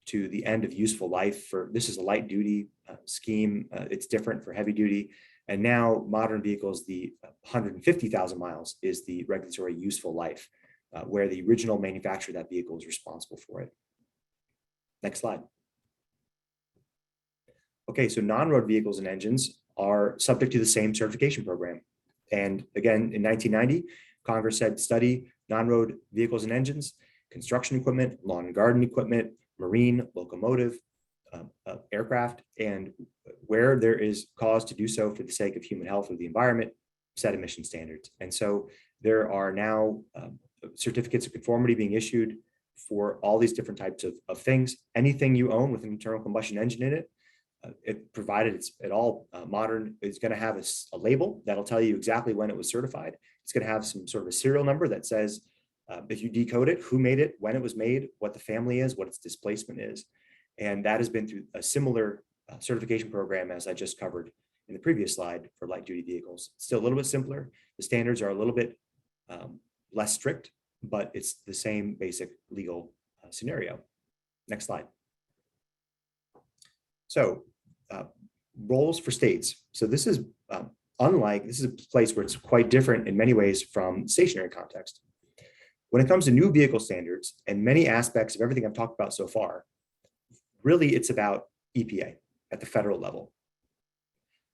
to the end of useful life. This is a light duty scheme. It's different for heavy duty. And now modern vehicles, the 150,000 miles is the regulatory useful life, where the original manufacturer of that vehicle is responsible for it. Next slide. Okay, so non-road vehicles and engines are subject to the same certification program. And again, in 1990, Congress said study non-road vehicles and engines, construction equipment, lawn and garden equipment, marine, locomotive, aircraft, and where there is cause to do so for the sake of human health or the environment, set emission standards. And so there are now certificates of conformity being issued for all these different types of things. Anything you own with an internal combustion engine in it, provided it's at all modern, is going to have a label that'll tell you exactly when it was certified. It's going to have some sort of a serial number that says, if you decode it, who made it, when it was made, what the family is, what its displacement is. And that has been through a similar certification program as I just covered in the previous slide for light duty vehicles. It's still a little bit simpler. The standards are a little bit less strict, but it's the same basic legal scenario. Next slide. So roles for states. So this is this is a place where it's quite different in many ways from stationary context. When it comes to new vehicle standards and many aspects of everything I've talked about so far, really it's about EPA at the federal level.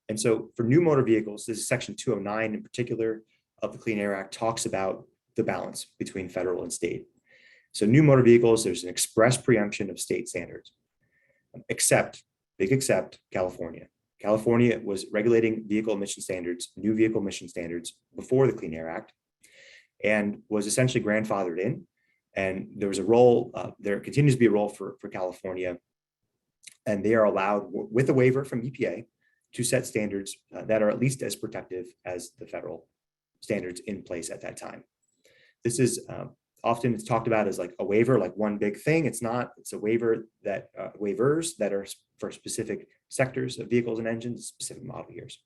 And so for new motor vehicles, this is section 209 in particular of the Clean Air Act talks about the balance between federal and state. So new motor vehicles, there's an express preemption of state standards, except, big except, California. California was regulating vehicle emission standards, new vehicle emission standards before the Clean Air Act, and was essentially grandfathered in. And there was a role, there continues to be a role for California, and they are allowed, with a waiver from EPA, to set standards that are at least as protective as the federal standards in place at that time. This is often it's talked about as like a waiver, like one big thing. It's not. It's a waiver that waivers that are for specific sectors of vehicles and engines, specific model years.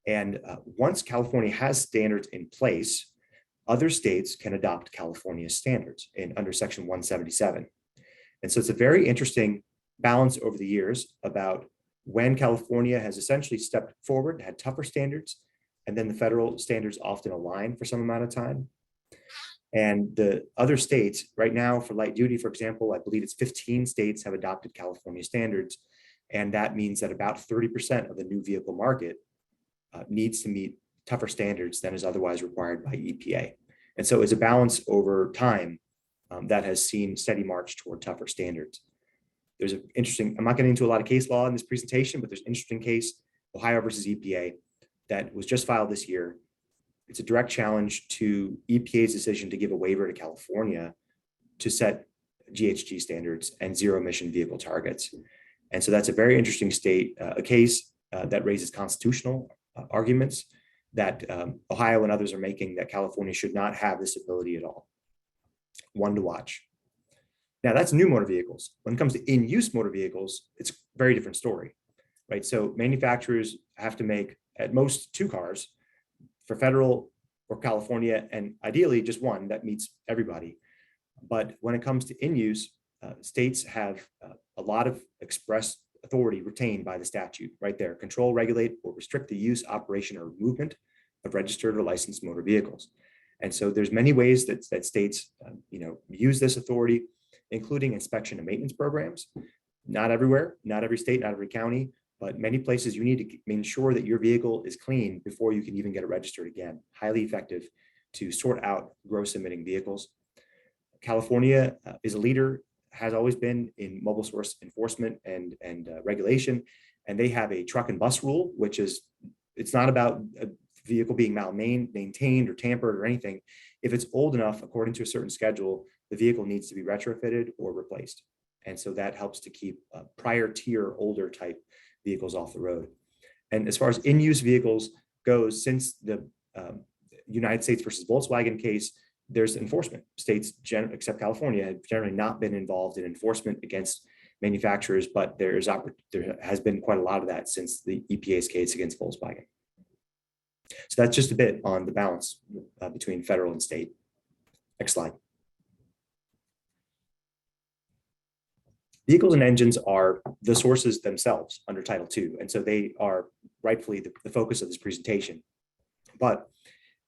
And once California has standards in place, other states can adopt California's standards under Section 177. And so it's a very interesting balance over the years about when California has essentially stepped forward, had tougher standards, and then the federal standards often align for some amount of time. And the other states right now for light duty, for example, I believe it's 15 states have adopted California standards. And that means that about 30% of the new vehicle market needs to meet tougher standards than is otherwise required by EPA. And so it's a balance over time that has seen steady march toward tougher standards. There's an interesting, I'm not getting into a lot of case law in this presentation, but there's an interesting case, Ohio versus EPA, that was just filed this year. It's a direct challenge to EPA's decision to give a waiver to California to set GHG standards and zero emission vehicle targets. And so that's a very interesting a case that raises constitutional arguments that Ohio and others are making that California should not have this ability at all. One to watch. Now that's new motor vehicles. When it comes to in-use motor vehicles, it's a very different story, right? So manufacturers have to make at most 2 cars for federal or California, and ideally just one that meets everybody. But when it comes to in-use, states have a lot of express authority retained by the statute right there: control, regulate, or restrict the use, operation, or movement of registered or licensed motor vehicles. And so there's many ways that states use this authority, including inspection and maintenance programs. Not everywhere, not every state, not every county, but many places you need to ensure that your vehicle is clean before you can even get it registered again. Highly effective to sort out gross emitting vehicles. California is a leader, has always been in mobile source enforcement and regulation. And they have a truck and bus rule, which is, it's not about a vehicle being maintained or tampered or anything. If it's old enough, according to a certain schedule, the vehicle needs to be retrofitted or replaced. And so that helps to keep prior tier, older type vehicles off the road. And as far as in-use vehicles goes, since the United States versus Volkswagen case, there's enforcement. States, except California, have generally not been involved in enforcement against manufacturers, but there has been quite a lot of that since the EPA's case against Volkswagen. So that's just a bit on the balance between federal and state. Next slide. Vehicles and engines are the sources themselves under Title II, and so they are rightfully the focus of this presentation. But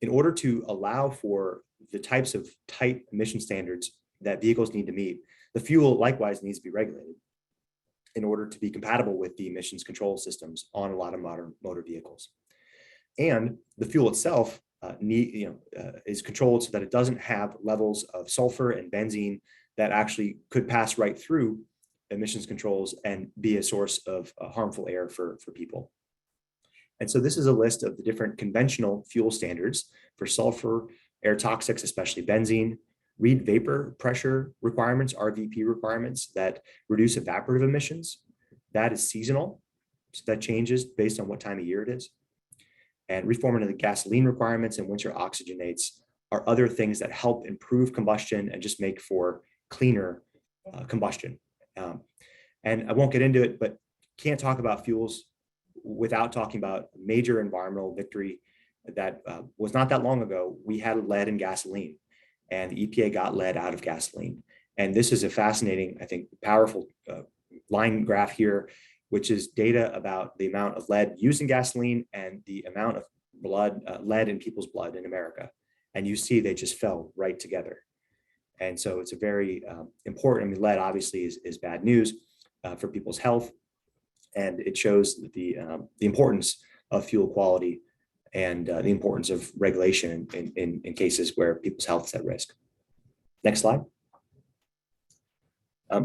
in order to allow for the types of tight emission standards that vehicles need to meet, the fuel likewise needs to be regulated in order to be compatible with the emissions control systems on a lot of modern motor vehicles. And the fuel itself is controlled so that it doesn't have levels of sulfur and benzene that actually could pass right through emissions controls and be a source of harmful air for people. And so this is a list of the different conventional fuel standards for sulfur, air toxics, especially benzene, Reid vapor pressure requirements, RVP requirements that reduce evaporative emissions. That is seasonal, so that changes based on what time of year it is. And reforming the gasoline requirements and winter oxygenates are other things that help improve combustion and just make for cleaner combustion. And I won't get into it, but can't talk about fuels without talking about major environmental victory that was not that long ago. We had lead in gasoline, and the EPA got lead out of gasoline. And this is a fascinating, I think, powerful line graph here, which is data about the amount of lead used in gasoline and the amount of lead in people's blood in America. And you see they just fell right together. And so it's a very important, I mean, lead obviously is bad news for people's health. And it shows the importance of fuel quality and the importance of regulation in cases where people's health is at risk. Next slide.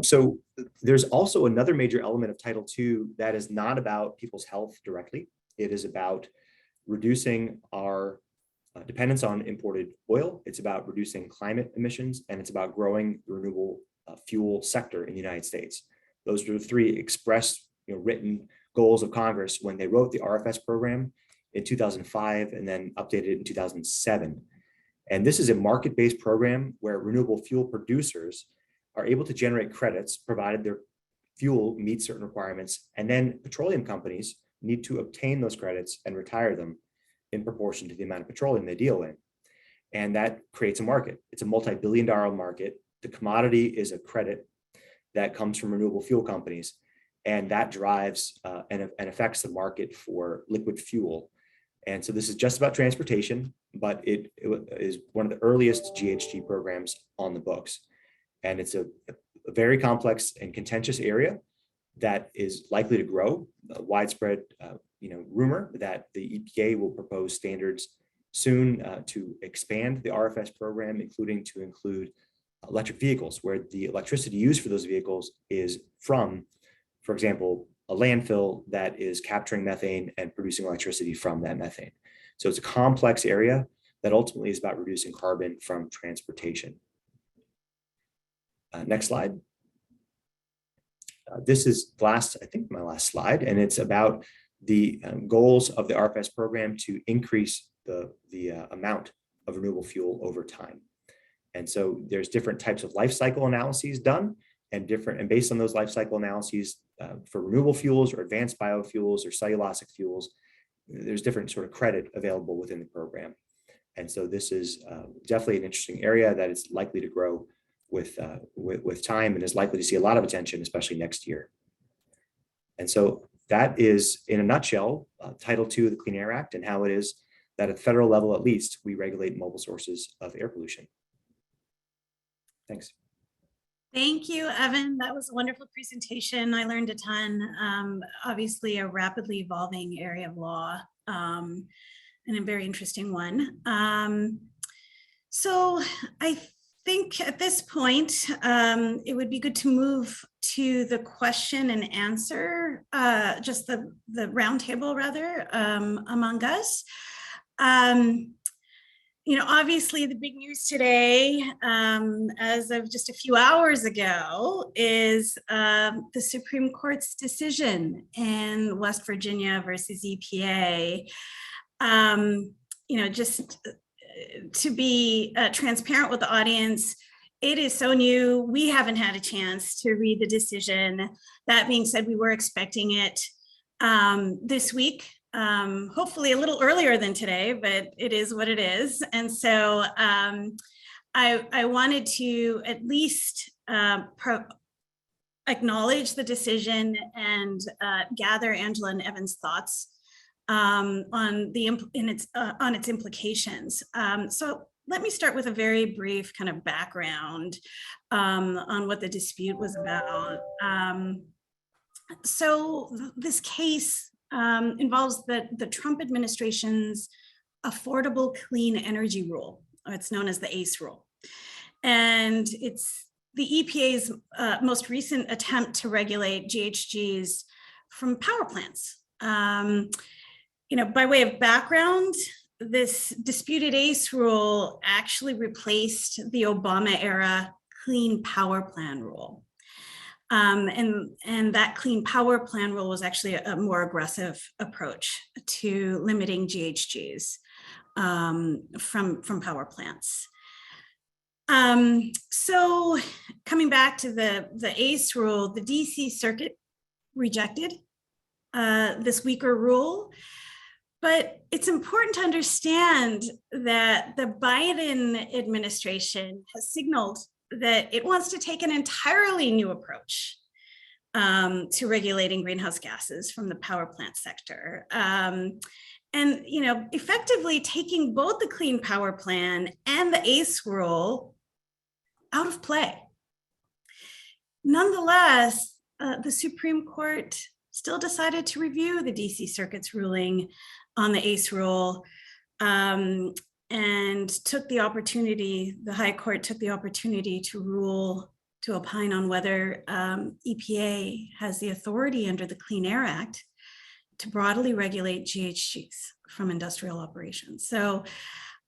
So there's also another major element of Title II that is not about people's health directly. It is about reducing our dependence on imported oil. It's about reducing climate emissions, and it's about growing the renewable fuel sector in the United States. Those are the three expressed, written goals of Congress when they wrote the RFS program in 2005 and then updated it in 2007. And this is a market-based program where renewable fuel producers are able to generate credits provided their fuel meets certain requirements, and then petroleum companies need to obtain those credits and retire them in proportion to the amount of petroleum they deal in. And that creates a market. It's a multi-billion-dollar market. The commodity is a credit that comes from renewable fuel companies, and that drives and affects the market for liquid fuel. And so this is just about transportation, but it is one of the earliest GHG programs on the books. And it's a very complex and contentious area that is likely to grow. Widespread rumor that the EPA will propose standards soon to expand the RFS program, including to include electric vehicles, where the electricity used for those vehicles is from, for example, a landfill that is capturing methane and producing electricity from that methane. So it's a complex area that ultimately is about reducing carbon from transportation. Next slide. This is my last slide, and it's about the goals of the RFS program to increase the amount of renewable fuel over time. And so there's different types of life cycle analyses done, and based on those life cycle analyses for renewable fuels or advanced biofuels or cellulosic fuels, there's different sort of credit available within the program. And so this is definitely an interesting area that is likely to grow with time and is likely to see a lot of attention, especially next year. And so that is, in a nutshell, Title II of the Clean Air Act and how it is that at the federal level, at least, we regulate mobile sources of air pollution. Thanks. Thank you, Evan. That was a wonderful presentation. I learned a ton. Obviously, a rapidly evolving area of law and a very interesting one. So I think at this point, it would be good to move to the question and answer, just the roundtable rather, among us. Obviously the big news today, as of just a few hours ago, is the Supreme Court's decision in West Virginia versus EPA. Just to be transparent with the audience, it is so new. We haven't had a chance to read the decision. That being said, we were expecting it this week, hopefully a little earlier than today, but it is what it is. And so I wanted to at least acknowledge the decision and gather Angela and Evan's thoughts on its implications. So let me start with a very brief kind of background on what the dispute was about. So this case involves the Trump administration's Affordable Clean Energy Rule. It's known as the ACE rule. And it's the EPA's most recent attempt to regulate GHGs from power plants. By way of background, this disputed ACE rule actually replaced the Obama era Clean Power Plan rule. And that Clean Power Plan rule was actually a more aggressive approach to limiting GHGs from power plants. So coming back to the ACE rule, the DC Circuit rejected this weaker rule. But it's important to understand that the Biden administration has signaled that it wants to take an entirely new approach to regulating greenhouse gases from the power plant sector. And effectively taking both the Clean Power Plan and the ACE rule out of play. Nonetheless, the Supreme Court still decided to review the DC Circuit's ruling on the ACE rule and took the opportunity, the High Court took the opportunity to opine on whether EPA has the authority under the Clean Air Act to broadly regulate GHGs from industrial operations. So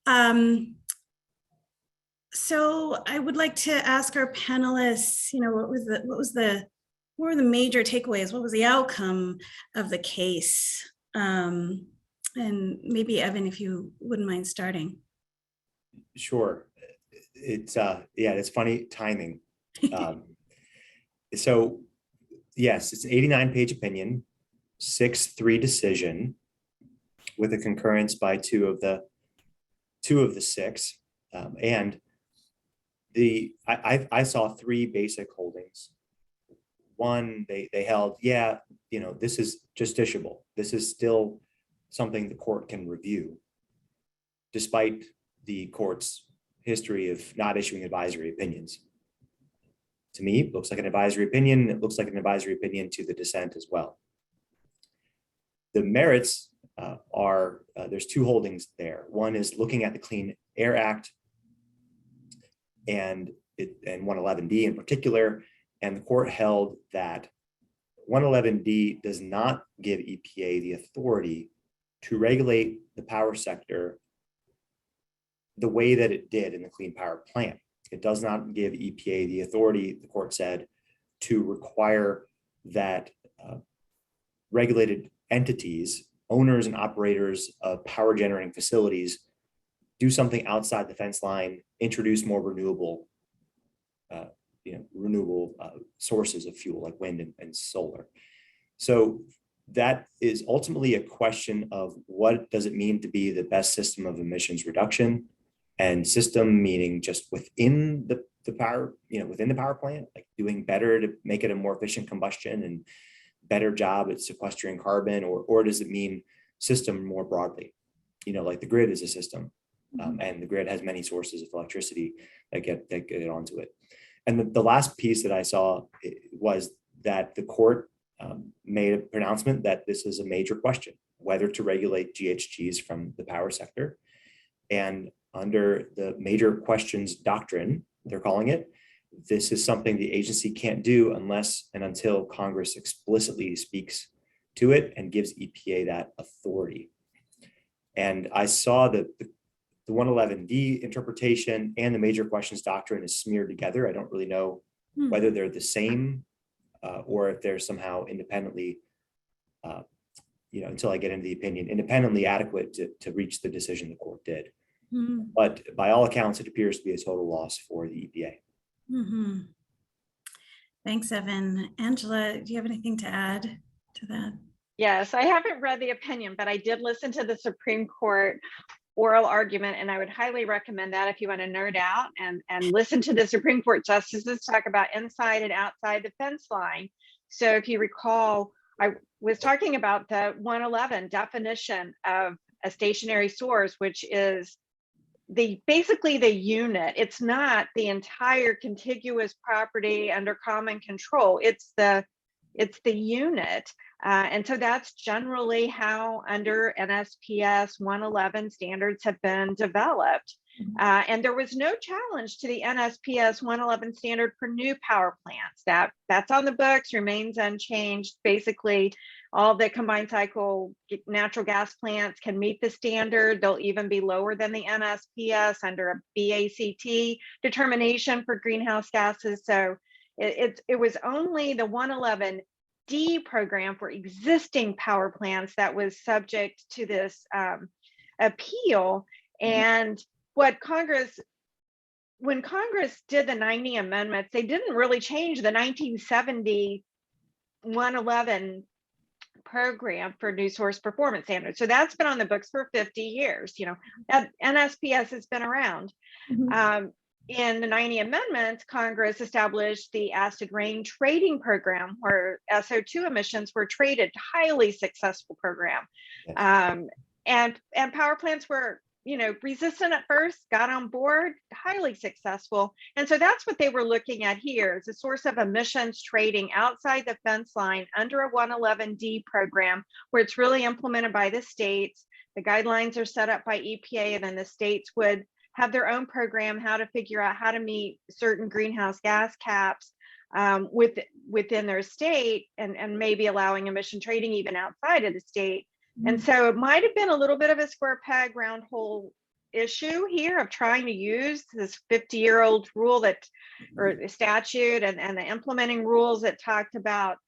I would like to ask our panelists, what were the major takeaways? What was the outcome of the case? And maybe Evan, if you wouldn't mind starting. Sure. It's funny timing. So yes, it's an 89-page opinion, 6-3 decision with a concurrence by two of the six. And I saw three basic holdings. One, they held, this is justiciable. This is still something the court can review, despite the court's history of not issuing advisory opinions. To me, it looks like an advisory opinion. It looks like an advisory opinion to the dissent as well. The merits are, there's two holdings there. One is looking at the Clean Air Act and 111D in particular, and the court held that 111D does not give EPA the authority to regulate the power sector the way that it did in the Clean Power Plan. It does not give EPA the authority, the court said, to require that regulated entities, owners and operators of power generating facilities, do something outside the fence line, introduce more renewable sources of fuel like wind and solar. So that is ultimately a question of what does it mean to be the best system of emissions reduction, and system meaning just within the power, within the power plant, like doing better to make it a more efficient combustion and better job at sequestering carbon, or does it mean system more broadly? Like the grid is a system, and the grid has many sources of electricity that get onto it. And the last piece that I saw was that the court made a pronouncement that this is a major question, whether to regulate GHGs from the power sector. And under the major questions doctrine, they're calling it, this is something the agency can't do unless and until Congress explicitly speaks to it and gives EPA that authority. And I saw that the 111D interpretation and the major questions doctrine is smeared together. I don't really know whether they're the same or if they're somehow independently, until I get into the opinion, independently adequate to reach the decision the court did. But by all accounts, it appears to be a total loss for the EPA. Mhm. Thanks, Evan. Angela, do you have anything to add to that? Yes, I haven't read the opinion, but I did listen to the Supreme Court oral argument, and I would highly recommend that if you want to nerd out and listen to the Supreme Court justices talk about inside and outside the fence line. So if you recall, I was talking about the 111 definition of a stationary source, which is basically the unit. It's not the entire contiguous property under common control. It's the unit. And so that's generally how under NSPS 111 standards have been developed. And there was no challenge to the NSPS 111 standard for new power plants. That's on the books, remains unchanged. Basically, all the combined cycle natural gas plants can meet the standard. They'll even be lower than the NSPS under a BACT determination for greenhouse gases. So it was only the 111D program for existing power plants that was subject to this appeal. And when Congress did the 90 amendments, they didn't really change the 1970 111 program for new source performance standards. So that's been on the books for 50 years. That NSPS has been around. In the 90 amendments, Congress established the acid rain trading program where SO2 emissions were traded. Highly successful program. Yes. And power plants were resistant at first, got on board, highly successful. And so that's what they were looking at here is a source of emissions trading outside the fence line under a 111D program where it's really implemented by the states. The guidelines are set up by EPA, and then the states would have their own program, how to figure out how to meet certain greenhouse gas caps within their state and maybe allowing emission trading even outside of the state. And so it might have been a little bit of a square peg round hole issue here of trying to use this 50-year-old rule or statute and the implementing rules that talked about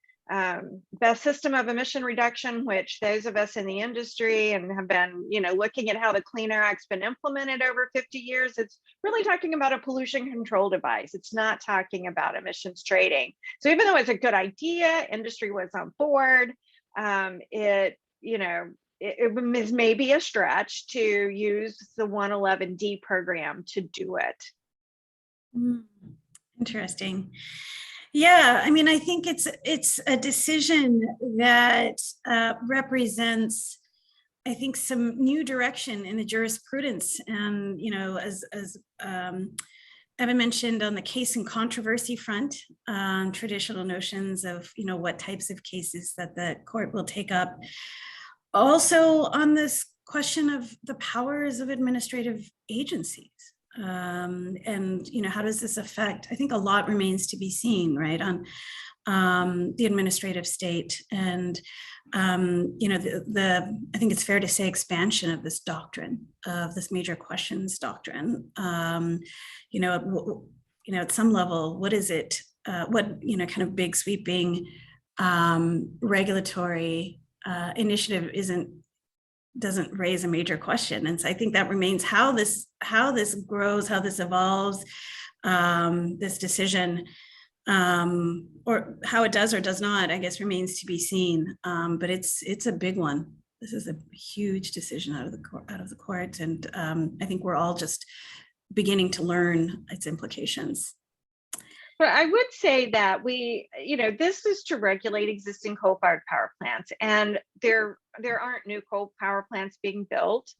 best system of emission reduction, which those of us in the industry and have been, looking at how the Clean Air Act's been implemented over 50 years, it's really talking about a pollution control device. It's not talking about emissions trading. So even though it's a good idea, industry was on board, it is maybe a stretch to use the 111D program to do it. Interesting. Yeah, I mean, I think it's a decision that represents, I think, some new direction in the jurisprudence. And, as Evan mentioned on the case and controversy front, traditional notions of, what types of cases that the court will take up. Also on this question of the powers of administrative agencies. And, how does this affect? I think a lot remains to be seen, right, on the administrative state and, I think it's fair to say expansion of this doctrine, of this major questions doctrine. At some level, what is it? What, kind of big sweeping regulatory initiative doesn't raise a major question. And so I think that remains how this grows, how this evolves, this decision, or how it does or does not, I guess, remains to be seen. But it's a big one. This is a huge decision out of the court. And I think we're all just beginning to learn its implications. But I would say that this is to regulate existing coal-fired power plants, and there aren't new coal power plants being built.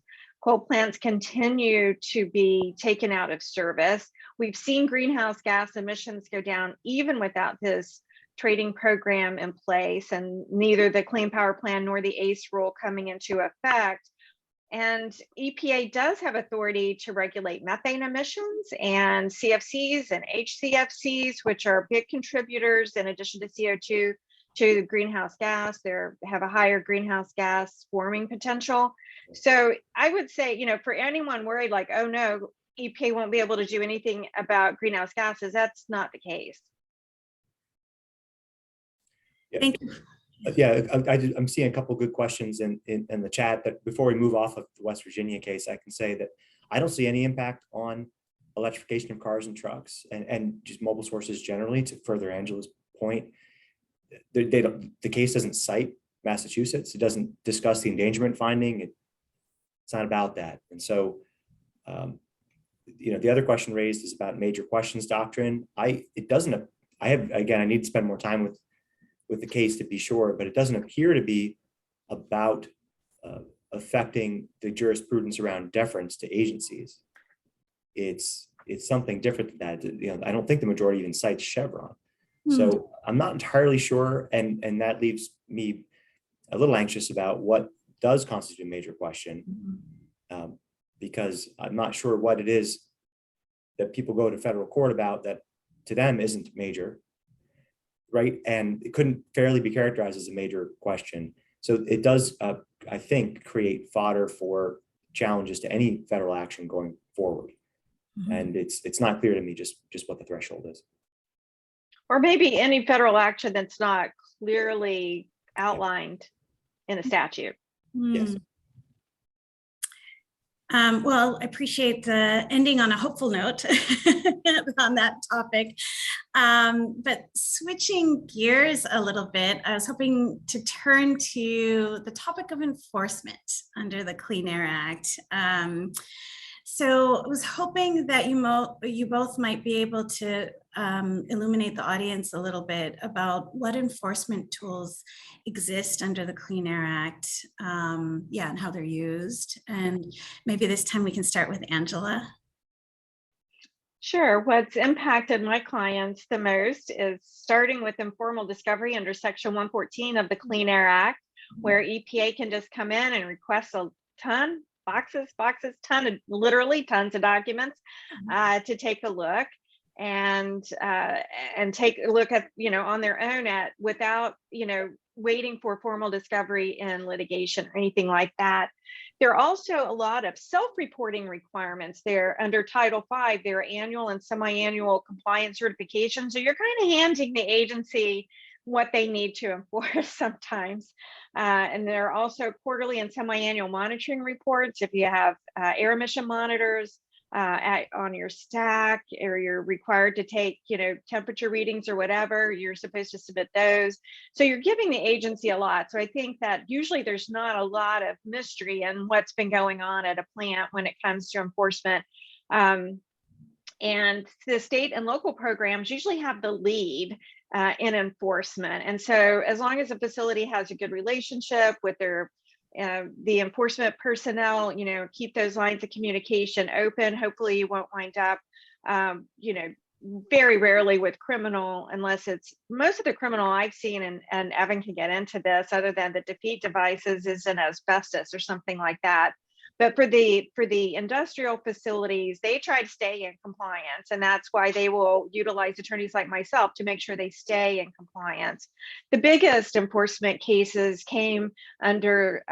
Coal plants continue to be taken out of service. We've seen greenhouse gas emissions go down even without this trading program in place, and neither the Clean Power Plan nor the ACE rule coming into effect. And EPA does have authority to regulate methane emissions and CFCs and HCFCs, which are big contributors in addition to CO2 to the greenhouse gas. They have a higher greenhouse gas forming potential. So I would say, for anyone worried like, oh no, EPA won't be able to do anything about greenhouse gases, that's not the case. Yeah. Thank you. Yeah, I'm seeing a couple good questions in the chat, but before we move off of the West Virginia case, I can say that I don't see any impact on electrification of cars and trucks and just mobile sources generally, to further Angela's point, the case doesn't cite Massachusetts. It doesn't discuss the endangerment finding. It's not about that. And so, the other question raised is about major questions doctrine. I need to spend more time with the case to be sure, but it doesn't appear to be about affecting the jurisprudence around deference to agencies. It's something different than that. I don't think the majority even cites Chevron. So I'm not entirely sure, and that leaves me a little anxious about what does constitute a major question, because I'm not sure what it is that people go to federal court about that to them isn't major, right? And it couldn't fairly be characterized as a major question. So it does, I think, create fodder for challenges to any federal action going forward. And it's not clear to me just what the threshold is. Or maybe any federal action that's not clearly outlined in a statute. Yes. Well, I appreciate the ending on a hopeful note on that topic. But switching gears a little bit, I was hoping to turn to the topic of enforcement under the Clean Air Act. So I was hoping that you both might be able to illuminate the audience a little bit about what enforcement tools exist under the Clean Air Act, and how they're used. And maybe this time we can start with Angela. Sure. What's impacted my clients the most is starting with informal discovery under Section 114 of the Clean Air Act, where EPA can just come in and request a ton, literally tons of documents to take a look and take a look at, on their own without, waiting for formal discovery and litigation or anything like that. There are also a lot of self-reporting requirements there under Title V. There are annual and semi-annual compliance certifications. So you're kind of handing the agency what they need to enforce sometimes. And there are also quarterly and semi-annual monitoring reports. If you have air emission monitors on your stack, or you're required to take, temperature readings or whatever, you're supposed to submit those. So you're giving the agency a lot. So I think that usually there's not a lot of mystery in what's been going on at a plant when it comes to enforcement. And the state and local programs usually have the lead in enforcement. And so as long as a facility has a good relationship with the enforcement personnel, keep those lines of communication open. Hopefully you won't wind up, very rarely with criminal, unless it's most of the criminal I've seen, and Evan can get into this, other than the defeat devices, is in asbestos or something like that. But for the industrial facilities, they try to stay in compliance, and that's why they will utilize attorneys like myself to make sure they stay in compliance. The biggest enforcement cases came under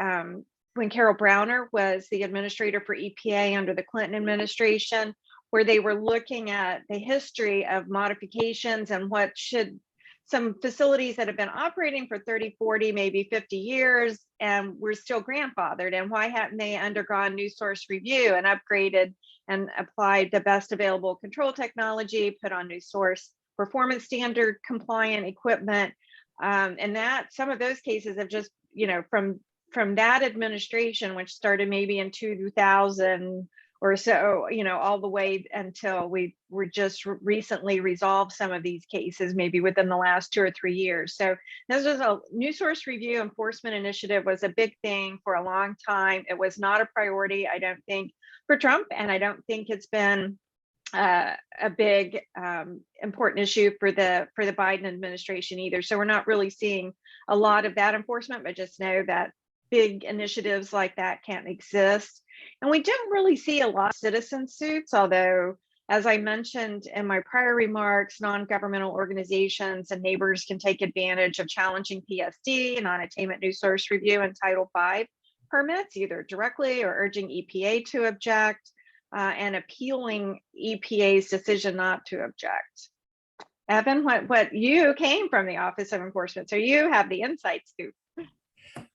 when Carol Browner was the administrator for EPA under the Clinton administration, where they were looking at the history of modifications and what should some facilities that have been operating for 30, 40, maybe 50 years, and we're still grandfathered. And why haven't they undergone new source review and upgraded and applied the best available control technology, put on new source performance standard compliant equipment? And that some of those cases have just, from that administration, which started maybe in 2000 or so, all the way until we were just recently resolved some of these cases, maybe within the last 2 or 3 years. So this was a new source review enforcement initiative, was a big thing for a long time. It was not a priority, I don't think, for Trump, and I don't think it's been a big important issue for the Biden administration either. So we're not really seeing a lot of that enforcement, but just know that big initiatives like that can't exist. And we don't really see a lot of citizen suits, although, as I mentioned in my prior remarks, non-governmental organizations and neighbors can take advantage of challenging PSD, non-attainment new source review, and Title V permits, either directly or urging EPA to object and appealing EPA's decision not to object. Evan, what you came from the Office of Enforcement, so you have the inside scoop.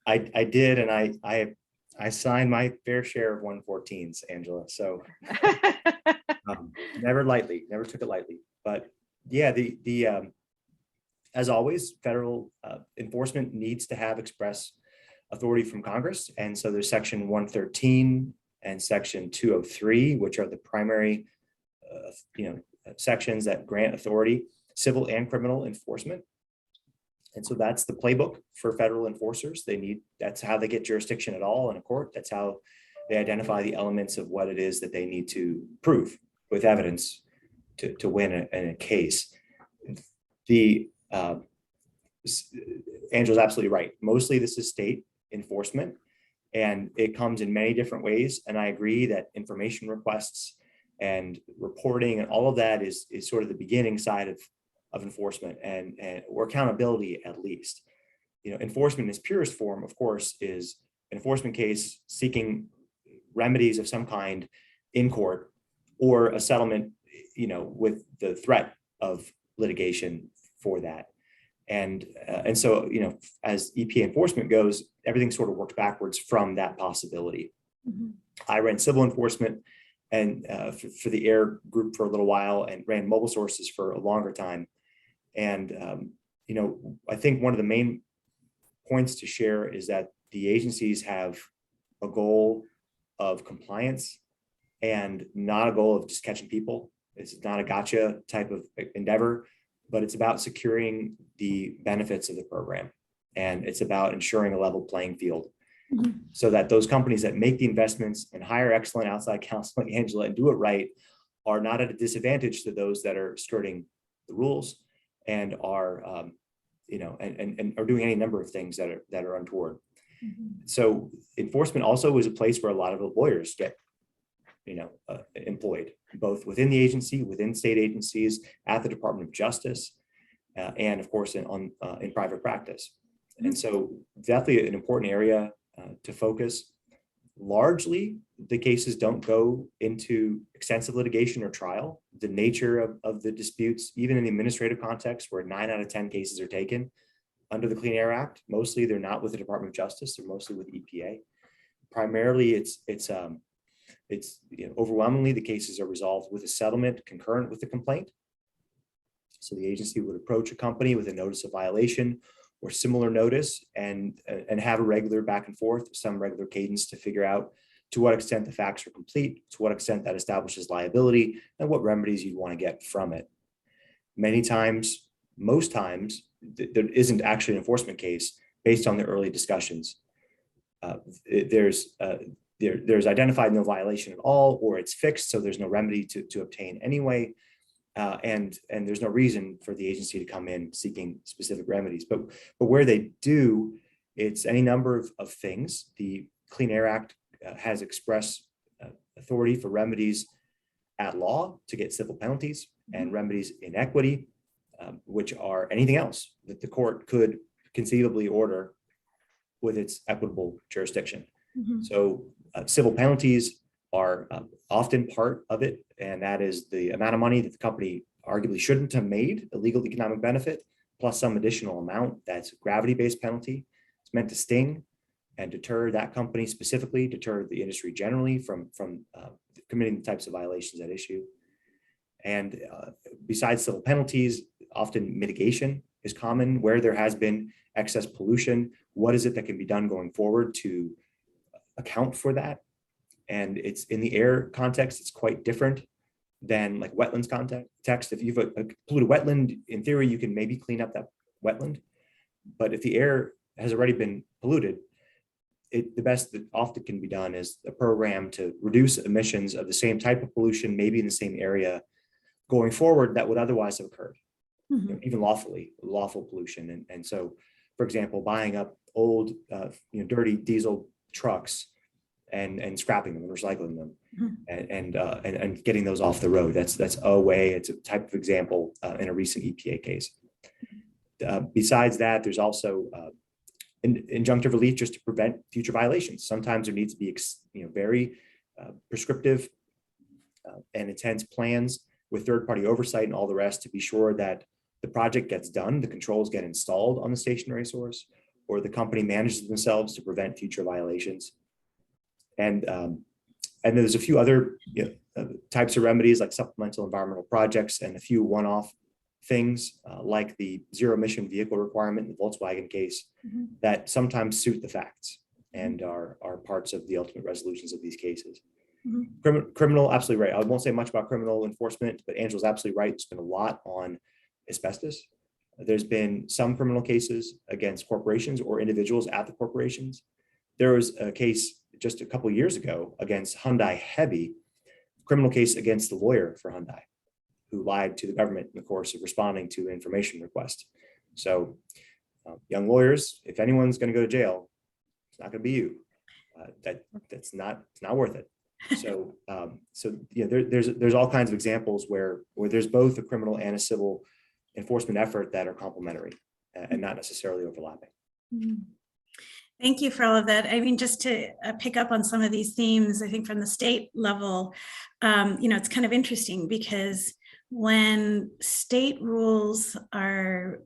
I did, and I I signed my fair share of 114s, Angela. So never took it lightly. But yeah, as always, federal enforcement needs to have express authority from Congress. And so there's section 113 and section 203, which are the primary sections that grant authority, civil and criminal enforcement. And so that's the playbook for federal enforcers. That's how they get jurisdiction at all in a court. That's how they identify the elements of what it is that they need to prove with evidence to win in a case. Angela's absolutely right. Mostly this is state enforcement, and it comes in many different ways. And I agree that information requests and reporting and all of that is sort of the beginning side of enforcement and or accountability at least. Enforcement in its purest form, of course, is an enforcement case seeking remedies of some kind in court or a settlement, with the threat of litigation for that. And so, as EPA enforcement goes, everything sort of works backwards from that possibility. Mm-hmm. I ran civil enforcement and for the air group for a little while and ran mobile sources for a longer time. And, I think one of the main points to share is that the agencies have a goal of compliance and not a goal of just catching people. It's not a gotcha type of endeavor, but it's about securing the benefits of the program. And it's about ensuring a level playing field. Mm-hmm. So that those companies that make the investments and hire excellent outside counsel like Angela and do it right are not at a disadvantage to those that are skirting the rules and are, and are doing any number of things that are untoward. Mm-hmm. So enforcement also is a place where a lot of the lawyers get, employed, both within the agency, within state agencies, at the Department of Justice, and of course in private practice. Mm-hmm. And so definitely an important area to focus. Largely, the cases don't go into extensive litigation or trial. The nature of the disputes, even in the administrative context, where 9 out of 10 cases are taken under the Clean Air Act, mostly they're not with the Department of Justice, they're mostly with EPA. Primarily, it's overwhelmingly the cases are resolved with a settlement concurrent with the complaint. So the agency would approach a company with a notice of violation or similar notice and have a regular back and forth, some regular cadence to figure out to what extent the facts are complete, to what extent that establishes liability, and what remedies you'd want to get from it. Many times, most times, there isn't actually an enforcement case based on the early discussions. There's identified no violation at all, or it's fixed, so there's no remedy to obtain anyway. And there's no reason for the agency to come in seeking specific remedies. But where they do, it's any number of things. The Clean Air Act has express authority for remedies at law to get civil penalties, and remedies in equity, which are anything else that the court could conceivably order with its equitable jurisdiction. Mm-hmm. So civil penalties are often part of it, and that is the amount of money that the company arguably shouldn't have made a legal economic benefit, plus some additional amount that's a gravity-based penalty. It's meant to sting and deter that company specifically, deter the industry generally from committing the types of violations at issue. And besides civil penalties, often mitigation is common where there has been excess pollution. What is it that can be done going forward to account for that? And it's in the air context, it's quite different than like wetlands context. If you've a polluted wetland, in theory, you can maybe clean up that wetland. But if the air has already been polluted, the best that often can be done is a program to reduce emissions of the same type of pollution, maybe in the same area going forward that would otherwise have occurred, mm-hmm. Even lawful pollution. And so, for example, buying up old, dirty diesel trucks and scrapping them and recycling them, mm-hmm. and getting those off the road. That's a way. It's a type of example in a recent EPA case. Besides that, there's also injunctive relief just to prevent future violations. Sometimes there needs to be very prescriptive and intense plans with third-party oversight and all the rest to be sure that the project gets done, the controls get installed on the stationary source, or the company manages themselves to prevent future violations. And there's a few other types of remedies like supplemental environmental projects and a few one-off things like the zero emission vehicle requirement in the Volkswagen case that sometimes suit the facts and are parts of the ultimate resolutions of these cases. Criminal, absolutely right. I won't say much about criminal enforcement, but Angela's absolutely right. It's been a lot on asbestos. There's been some criminal cases against corporations or individuals at the corporations. There was a case just a couple of years ago against Hyundai Heavy, criminal case against the lawyer for Hyundai, who lied to the government in the course of responding to an information request. So young lawyers, if anyone's going to go to jail, it's not going to be you. It's not worth it. So there's all kinds of examples where there's both a criminal and a civil enforcement effort that are complementary and not necessarily overlapping. Thank you for all of that. I mean, just to pick up on some of these themes, I think from the state level, it's kind of interesting because when state rules are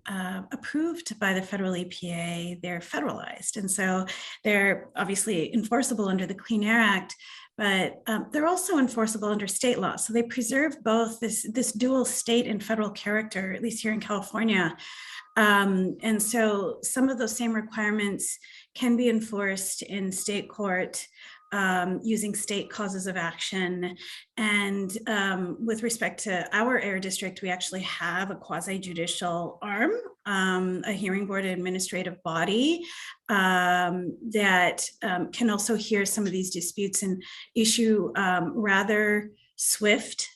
approved by the federal EPA, they're federalized. And so they're obviously enforceable under the Clean Air Act, but they're also enforceable under state law. So they preserve both this dual state and federal character, at least here in California. And so some of those same requirements can be enforced in state court using state causes of action. And with respect to our air district, we actually have a quasi-judicial arm, a hearing board administrative body that can also hear some of these disputes and issue rather swift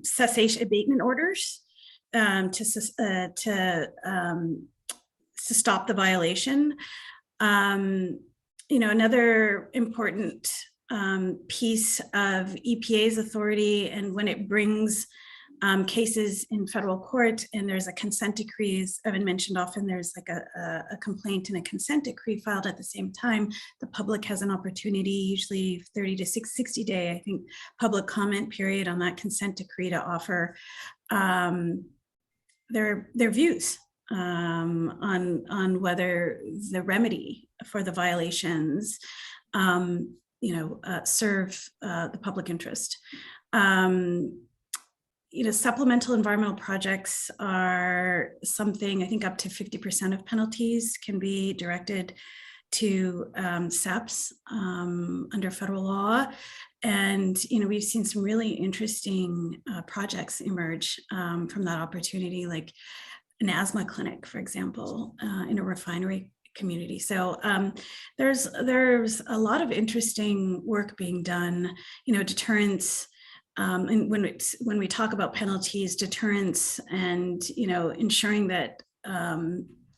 cessation abatement orders to stop the violation. Another important piece of EPA's authority, and when it brings cases in federal court and there's a consent decree, as Evan mentioned, often there's like a complaint and a consent decree filed at the same time. The public has an opportunity, usually 30 to 60 day, I think, public comment period on that consent decree to offer their views on whether the remedy for the violations serve the public interest. Supplemental environmental projects are something, I think up to 50% of penalties can be directed to SEPs under federal law. And, we've seen some really interesting projects emerge from that opportunity, like an asthma clinic, for example, in a refinery community. So there's a lot of interesting work being done, deterrence. And when we talk about penalties, deterrence, and ensuring that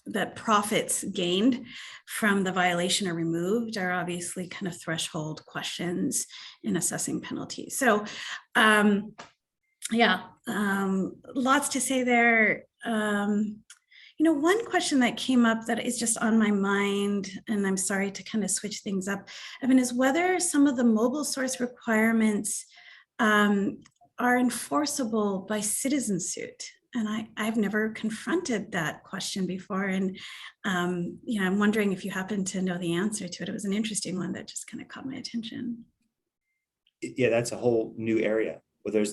that profits gained from the violation are removed are obviously kind of threshold questions in assessing penalties. So lots to say there. One question that came up that is just on my mind, and I'm sorry to kind of switch things up, Evan, is whether some of the mobile source requirements are enforceable by citizen suit. And I've never confronted that question before. And, I'm wondering if you happen to know the answer to it. It was an interesting one that just kind of caught my attention. Yeah, that's a whole new area where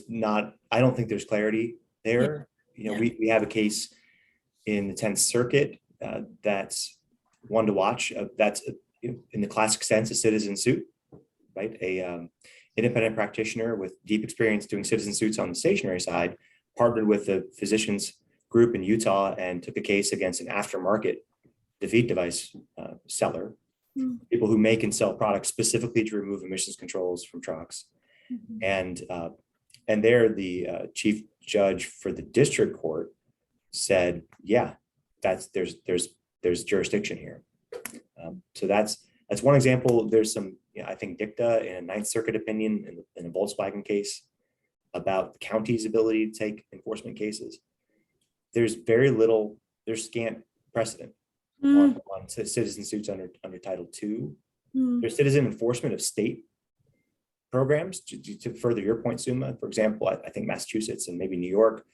I don't think there's clarity there. Yeah. We have a case in the 10th Circuit that's one to watch. That's in the classic sense, a citizen suit, right? A independent practitioner with deep experience doing citizen suits on the stationary side partnered with the physicians group in Utah and took a case against an aftermarket defeat device seller, people who make and sell products specifically to remove emissions controls from trucks. And there the chief judge for the district court said, yeah, there's jurisdiction here. So that's one example. There's some, I think, dicta in a 9th Circuit opinion in a Volkswagen case about the county's ability to take enforcement cases. There's scant precedent on citizen suits under Title II. There's citizen enforcement of state programs. To further your point, Suma, for example, I think Massachusetts and maybe New York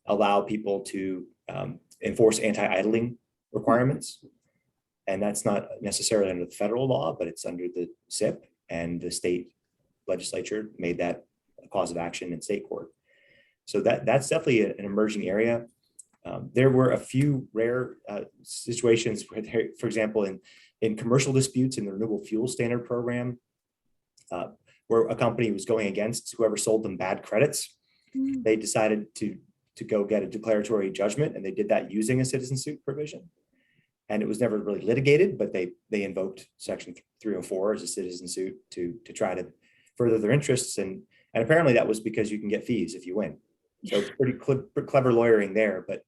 allow people to enforce anti-idling requirements. And that's not necessarily under the federal law, but it's under the SIP, and the state legislature made that a cause of action in state court. So that's definitely an emerging area. There were a few rare situations where, for example, in commercial disputes in the Renewable Fuel Standard Program, where a company was going against whoever sold them bad credits. They decided to go get a declaratory judgment, and they did that using a citizen suit provision. And it was never really litigated, but they invoked Section 304 as a citizen suit to try to further their interests. And apparently that was because you can get fees if you win. So it's pretty clever lawyering there, but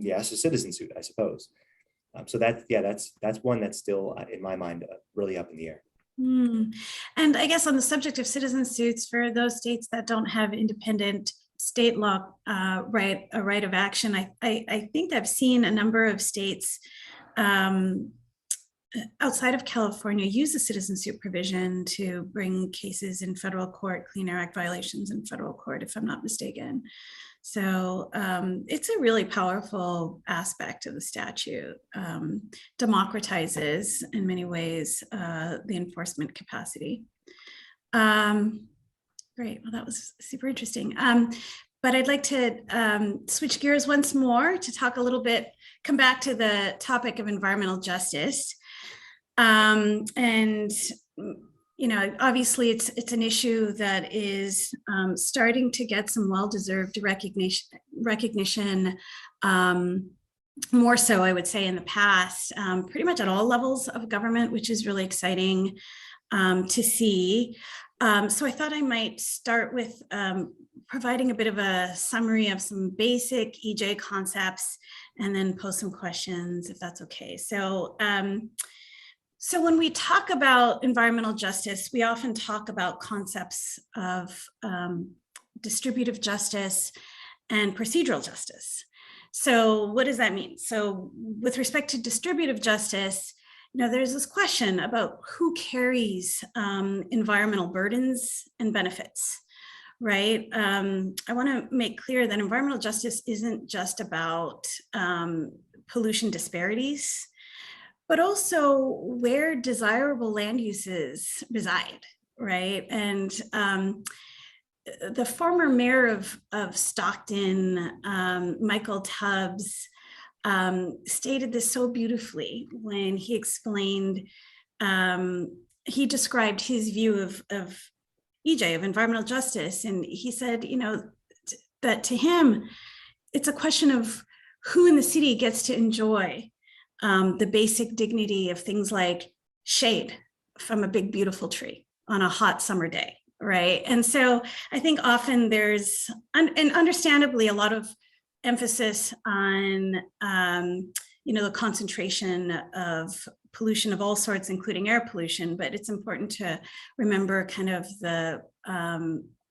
yes, a citizen suit, I suppose. So that's one that's still in my mind really up in the air. And I guess on the subject of citizen suits, for those states that don't have independent state law right of action, I think I've seen a number of states outside of California use the citizen suit provision to bring cases in federal court, Clean Air Act violations in federal court, if I'm not mistaken. So it's a really powerful aspect of the statute. Democratizes in many ways the enforcement capacity. Great, well, that was super interesting. But I'd like to switch gears once more to talk a little bit, come back to the topic of environmental justice. And you know, obviously it's an issue that is starting to get some well-deserved recognition, more so I would say in the past, pretty much at all levels of government, which is really exciting to see. So I thought I might start with providing a bit of a summary of some basic EJ concepts and then pose some questions if that's okay. So when we talk about environmental justice, we often talk about concepts of distributive justice and procedural justice. So what does that mean? So with respect to distributive justice, you know, there's this question about who carries environmental burdens and benefits, right? I want to make clear that environmental justice isn't just about pollution disparities, but also where desirable land uses reside, right? And the former mayor of Stockton, Michael Tubbs, stated this so beautifully when he explained, he described his view of EJ, of environmental justice. And he said, you know, that to him, it's a question of who in the city gets to enjoy the basic dignity of things like shade from a big, beautiful tree on a hot summer day, right? And so I think often there's, and understandably, a lot of emphasis on, you know, the concentration of pollution of all sorts, including air pollution, but it's important to remember kind of the,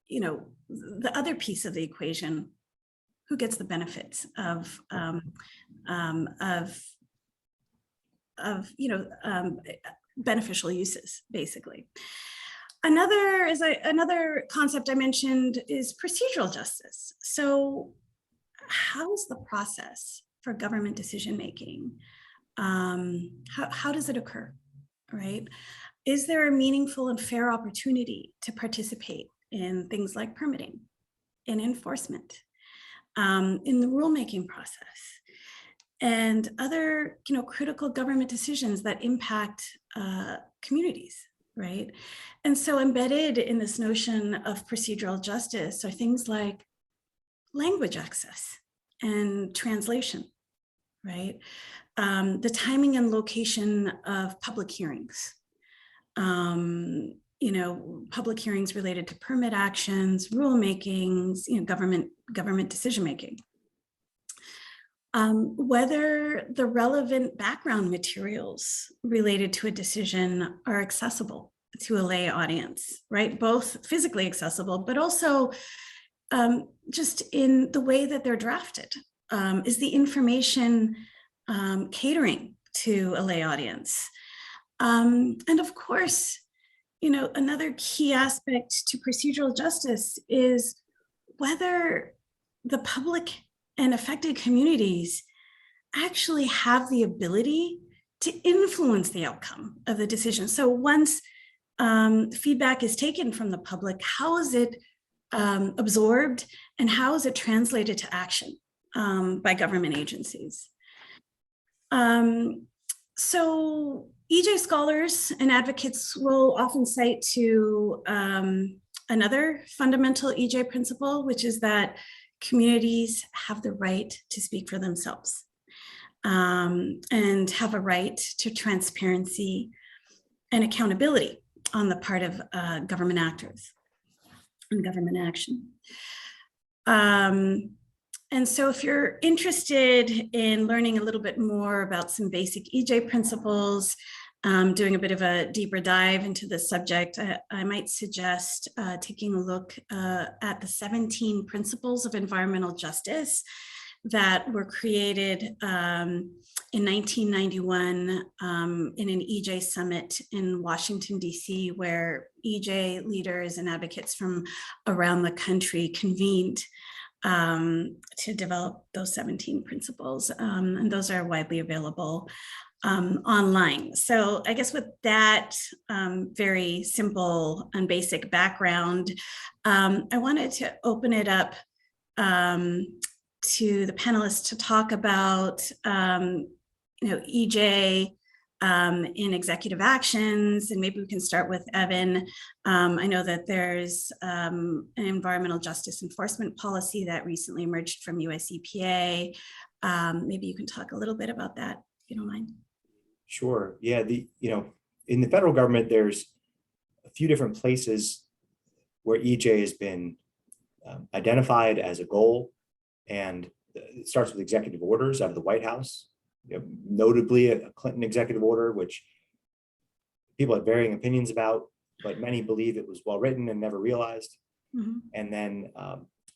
you know, the other piece of the equation, who gets the benefits of you know, beneficial uses, basically. Another concept I mentioned is procedural justice. So how's the process for government decision-making? How does it occur, right? Is there a meaningful and fair opportunity to participate in things like permitting, in enforcement, in the rulemaking process, and other, you know, critical government decisions that impact communities, right? And so embedded in this notion of procedural justice are things like language access and translation, right? The timing and location of public hearings, you know, public hearings related to permit actions, rulemakings, you know, government decision-making. Whether the relevant background materials related to a decision are accessible to a lay audience, right? Both physically accessible, but also just in the way that they're drafted. Is the information catering to a lay audience? And of course, you know, another key aspect to procedural justice is whether the public and affected communities actually have the ability to influence the outcome of the decision. So once feedback is taken from the public, how is it absorbed and how is it translated to action by government agencies? So EJ scholars and advocates will often cite to another fundamental EJ principle, which is that communities have the right to speak for themselves and have a right to transparency and accountability on the part of government actors and government action. And so if you're interested in learning a little bit more about some basic EJ principles, doing a bit of a deeper dive into the subject, I might suggest taking a look at the 17 principles of environmental justice that were created in 1991 in an EJ summit in Washington, DC, where EJ leaders and advocates from around the country convened to develop those 17 principles. And those are widely available online. So I guess with that very simple and basic background, I wanted to open it up to the panelists to talk about EJ in executive actions, and maybe we can start with Evan. I know that there's an environmental justice enforcement policy that recently emerged from US EPA. Maybe you can talk a little bit about that, if you don't mind. Sure. Yeah. In the federal government, there's a few different places where EJ has been identified as a goal, and it starts with executive orders out of the White House. Notably a Clinton executive order, which people have varying opinions about, but many believe it was well written and never realized. Mm-hmm. And then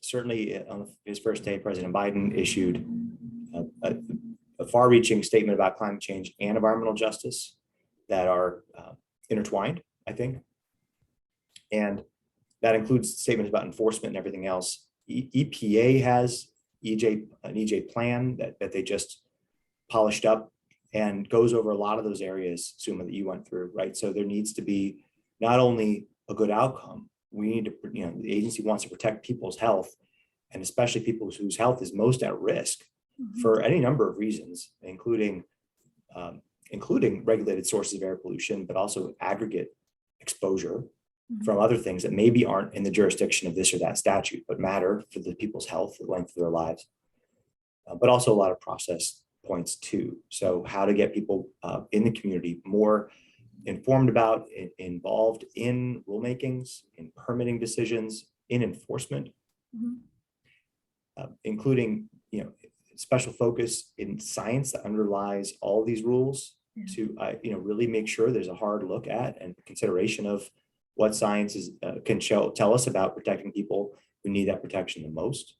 certainly on his first day, President Biden issued a far-reaching statement about climate change and environmental justice that are intertwined, I think. And that includes statements about enforcement and everything else. EPA has an EJ plan that they just polished up and goes over a lot of those areas, Suma, that you went through, right? So there needs to be not only a good outcome, we need to, the agency wants to protect people's health, and especially people whose health is most at risk for any number of reasons, including regulated sources of air pollution, but also aggregate exposure from other things that maybe aren't in the jurisdiction of this or that statute, but matter for the people's health, the length of their lives, but also a lot of process points too. So how to get people in the community more informed about, involved in rulemakings, in permitting decisions, in enforcement, including special focus in science that underlies all these rules to really make sure there's a hard look at and consideration of what science can tell us about protecting people who need that protection the most.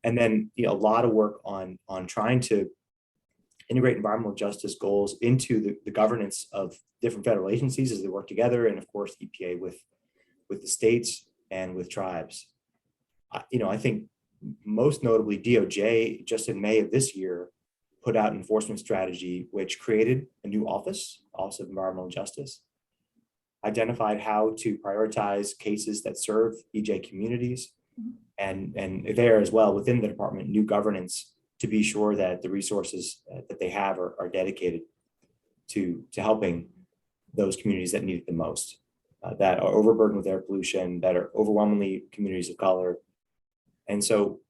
And then a lot of work on trying to integrate environmental justice goals into the governance of different federal agencies as they work together, and of course EPA with the states and with tribes. I think most notably DOJ just in May of this year put out an enforcement strategy which created a new Office of Environmental Justice, identified how to prioritize cases that serve EJ communities, and there as well within the department, new governance to be sure that the resources that they have are dedicated to helping those communities that need it the most, that are overburdened with air pollution, that are overwhelmingly communities of color. And so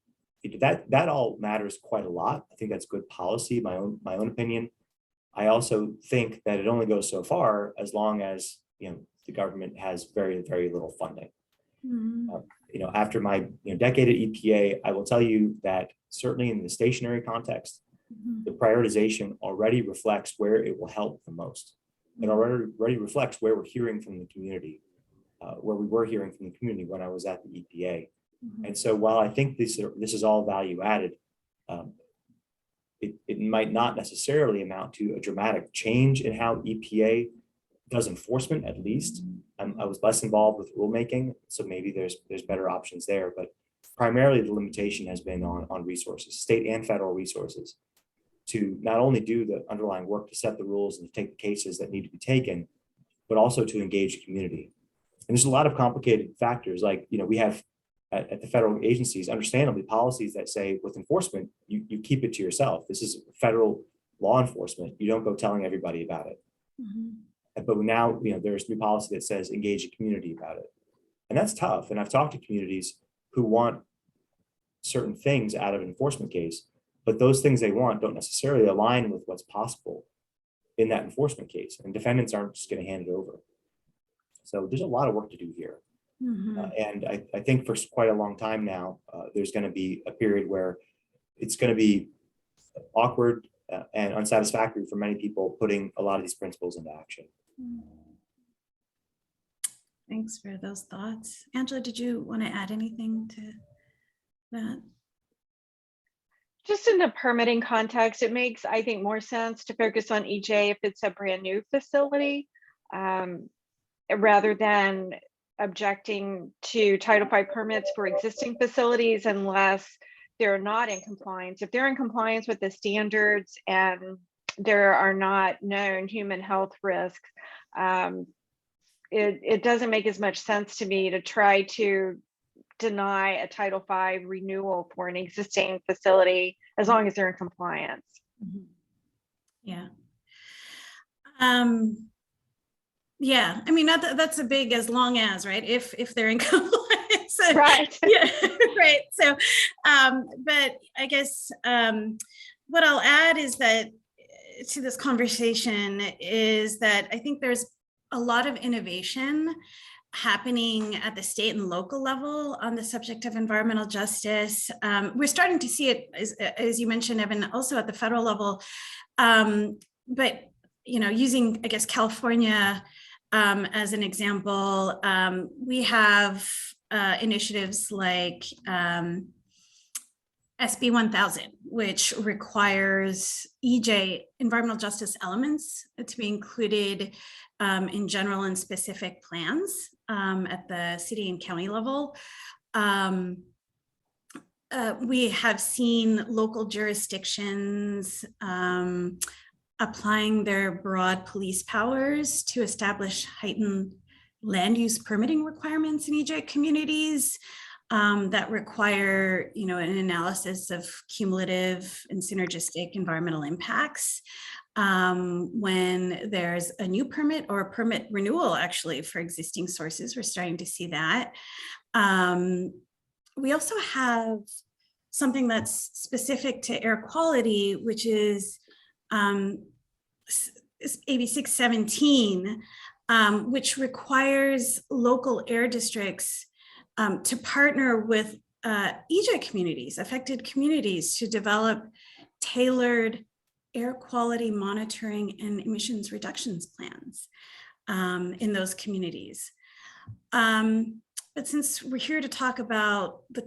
that all matters quite a lot. I think that's good policy, my own opinion. I also think that it only goes so far as long as the government has very, very little funding. After my decade at EPA, I will tell you that certainly in the stationary context, the prioritization already reflects where it will help the most. It already reflects where we're hearing from the community, where we were hearing from the community when I was at the EPA. And so while I think this is all value added, it might not necessarily amount to a dramatic change in how EPA does enforcement, at least. I was less involved with rulemaking, so maybe there's better options there, but primarily the limitation has been on resources, state and federal resources. to not only do the underlying work to set the rules and to take the cases that need to be taken, but also to engage the community. And there's a lot of complicated factors, like, we have at the federal agencies, understandably, policies that say with enforcement, you keep it to yourself. This is federal law enforcement. You don't go telling everybody about it. Mm-hmm. But now, there's new policy that says engage the community about it. And that's tough. And I've talked to communities who want certain things out of an enforcement case, but those things they want don't necessarily align with what's possible in that enforcement case. And defendants aren't just going to hand it over. So there's a lot of work to do here. Mm-hmm. And I think for quite a long time now, there's going to be a period where it's going to be awkward and unsatisfactory for many people putting a lot of these principles into action. Thanks for those thoughts. Angela, did you want to add anything to that? Just in the permitting context, it makes, I think, more sense to focus on EJ if it's a brand new facility, rather than objecting to Title V permits for existing facilities unless they're not in compliance. If they're in compliance with the standards and there are not known human health risks, it doesn't make as much sense to me to try to deny a Title V renewal for an existing facility as long as they're in compliance. Mm-hmm. Yeah. Yeah, I mean, that's a big as long as, right? If they're in compliance. Right. Yeah, right. So, but I guess what I'll add is that to this conversation is that I think there's a lot of innovation happening at the state and local level on the subject of environmental justice. We're starting to see it, as you mentioned, Evan, also at the federal level. But, using, I guess, California as an example, we have initiatives like SB 1000, which requires EJ, environmental justice elements, to be included in general and specific plans at the city and county level. We have seen local jurisdictions applying their broad police powers to establish heightened land use permitting requirements in EJ communities that require, an analysis of cumulative and synergistic environmental impacts when there's a new permit or a permit renewal, actually, for existing sources. We're starting to see that. We also have something that's specific to air quality, which is AB 617, which requires local air districts to partner with EJ communities, affected communities, to develop tailored air quality monitoring and emissions reductions plans in those communities. But since we're here to talk about the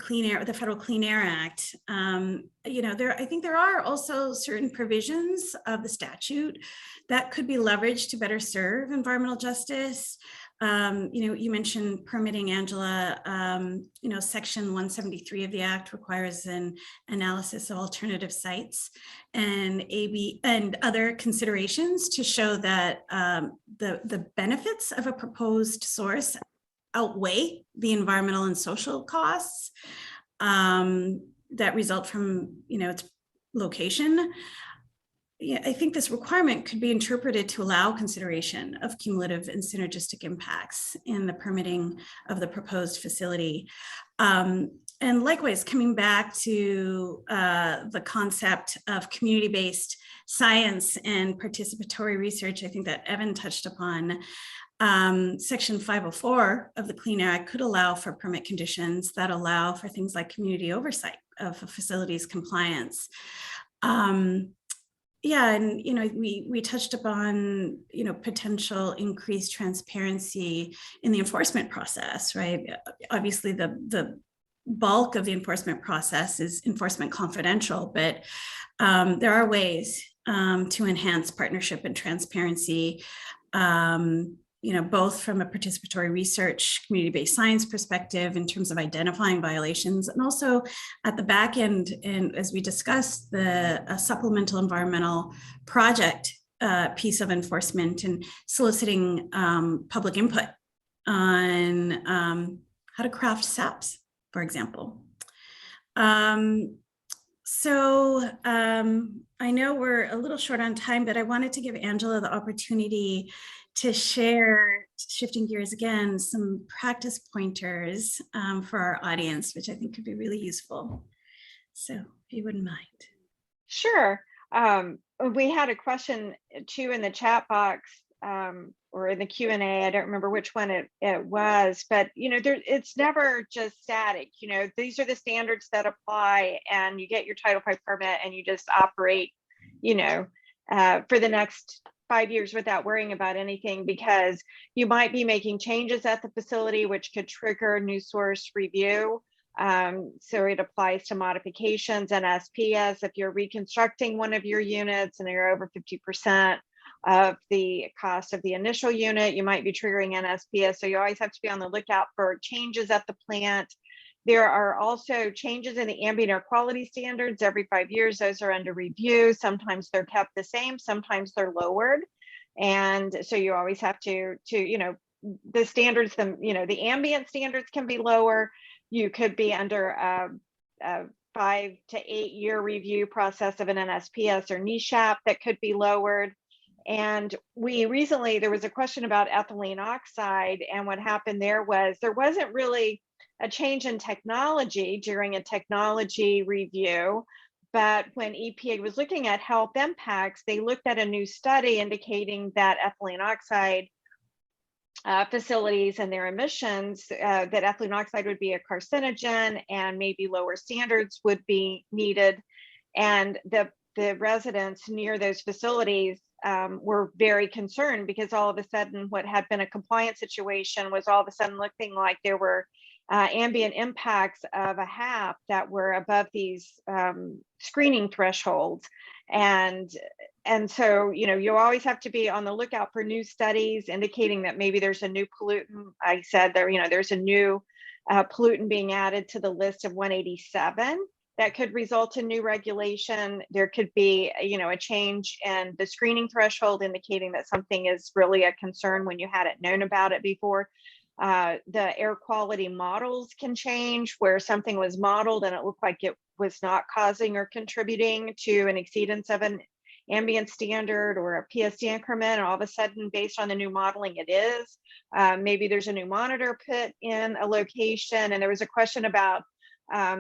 Federal Clean Air Act, I think there are also certain provisions of the statute that could be leveraged to better serve environmental justice. You mentioned permitting, Angela. Section 173 of the Act requires an analysis of alternative sites and other considerations to show that the benefits of a proposed source outweigh the environmental and social costs that result from its location. Yeah, I think this requirement could be interpreted to allow consideration of cumulative and synergistic impacts in the permitting of the proposed facility. And likewise, coming back to the concept of community-based science and participatory research, I think that Evan touched upon. Section 504 of the Clean Air Act could allow for permit conditions that allow for things like community oversight of a facility's compliance. We touched upon potential increased transparency in the enforcement process, right? Obviously, the bulk of the enforcement process is enforcement confidential, but there are ways to enhance partnership and transparency. both from a participatory research, community-based science perspective in terms of identifying violations, and also at the back end, and as we discussed, the supplemental environmental project piece of enforcement and soliciting public input on how to craft SAPs, for example. I know we're a little short on time, but I wanted to give Angela the opportunity to share, shifting gears again, some practice pointers for our audience, which I think could be really useful. So if you wouldn't mind. Sure. We had a question too in the chat box or in the Q&A. I don't remember which one it was, but it's never just static. These are the standards that apply, and you get your Title V permit and you just operate, for the next 5 years without worrying about anything, because you might be making changes at the facility, which could trigger new source review. So it applies to modifications and SPS. If you're reconstructing one of your units and you're over 50% of the cost of the initial unit, you might be triggering NSPS. So you always have to be on the lookout for changes at the plant. There are also changes in the ambient air quality standards every 5 years. Those are under review. Sometimes they're kept the same, sometimes they're lowered. And so you always have to the standards, the ambient standards can be lower. You could be under a 5 to 8 year review process of an NSPS or NESHAP that could be lowered. And there was a question about ethylene oxide, and what happened there wasn't really a change in technology during a technology review, but when EPA was looking at health impacts, they looked at a new study indicating that ethylene oxide facilities and their emissions, that ethylene oxide would be a carcinogen and maybe lower standards would be needed. And the residents near those facilities were very concerned, because all of a sudden what had been a compliance situation was all of a sudden looking like there were ambient impacts of a HAP that were above these screening thresholds. And so, you always have to be on the lookout for new studies indicating that maybe there's a new pollutant. I said there's a new pollutant being added to the list of 187 that could result in new regulation. There could be, a change in the screening threshold indicating that something is really a concern when you hadn't known about it before. The air quality models can change, where something was modeled and it looked like it was not causing or contributing to an exceedance of an ambient standard or a PSD increment, and all of a sudden, based on the new modeling, it is. Maybe there's a new monitor put in a location, and there was a question about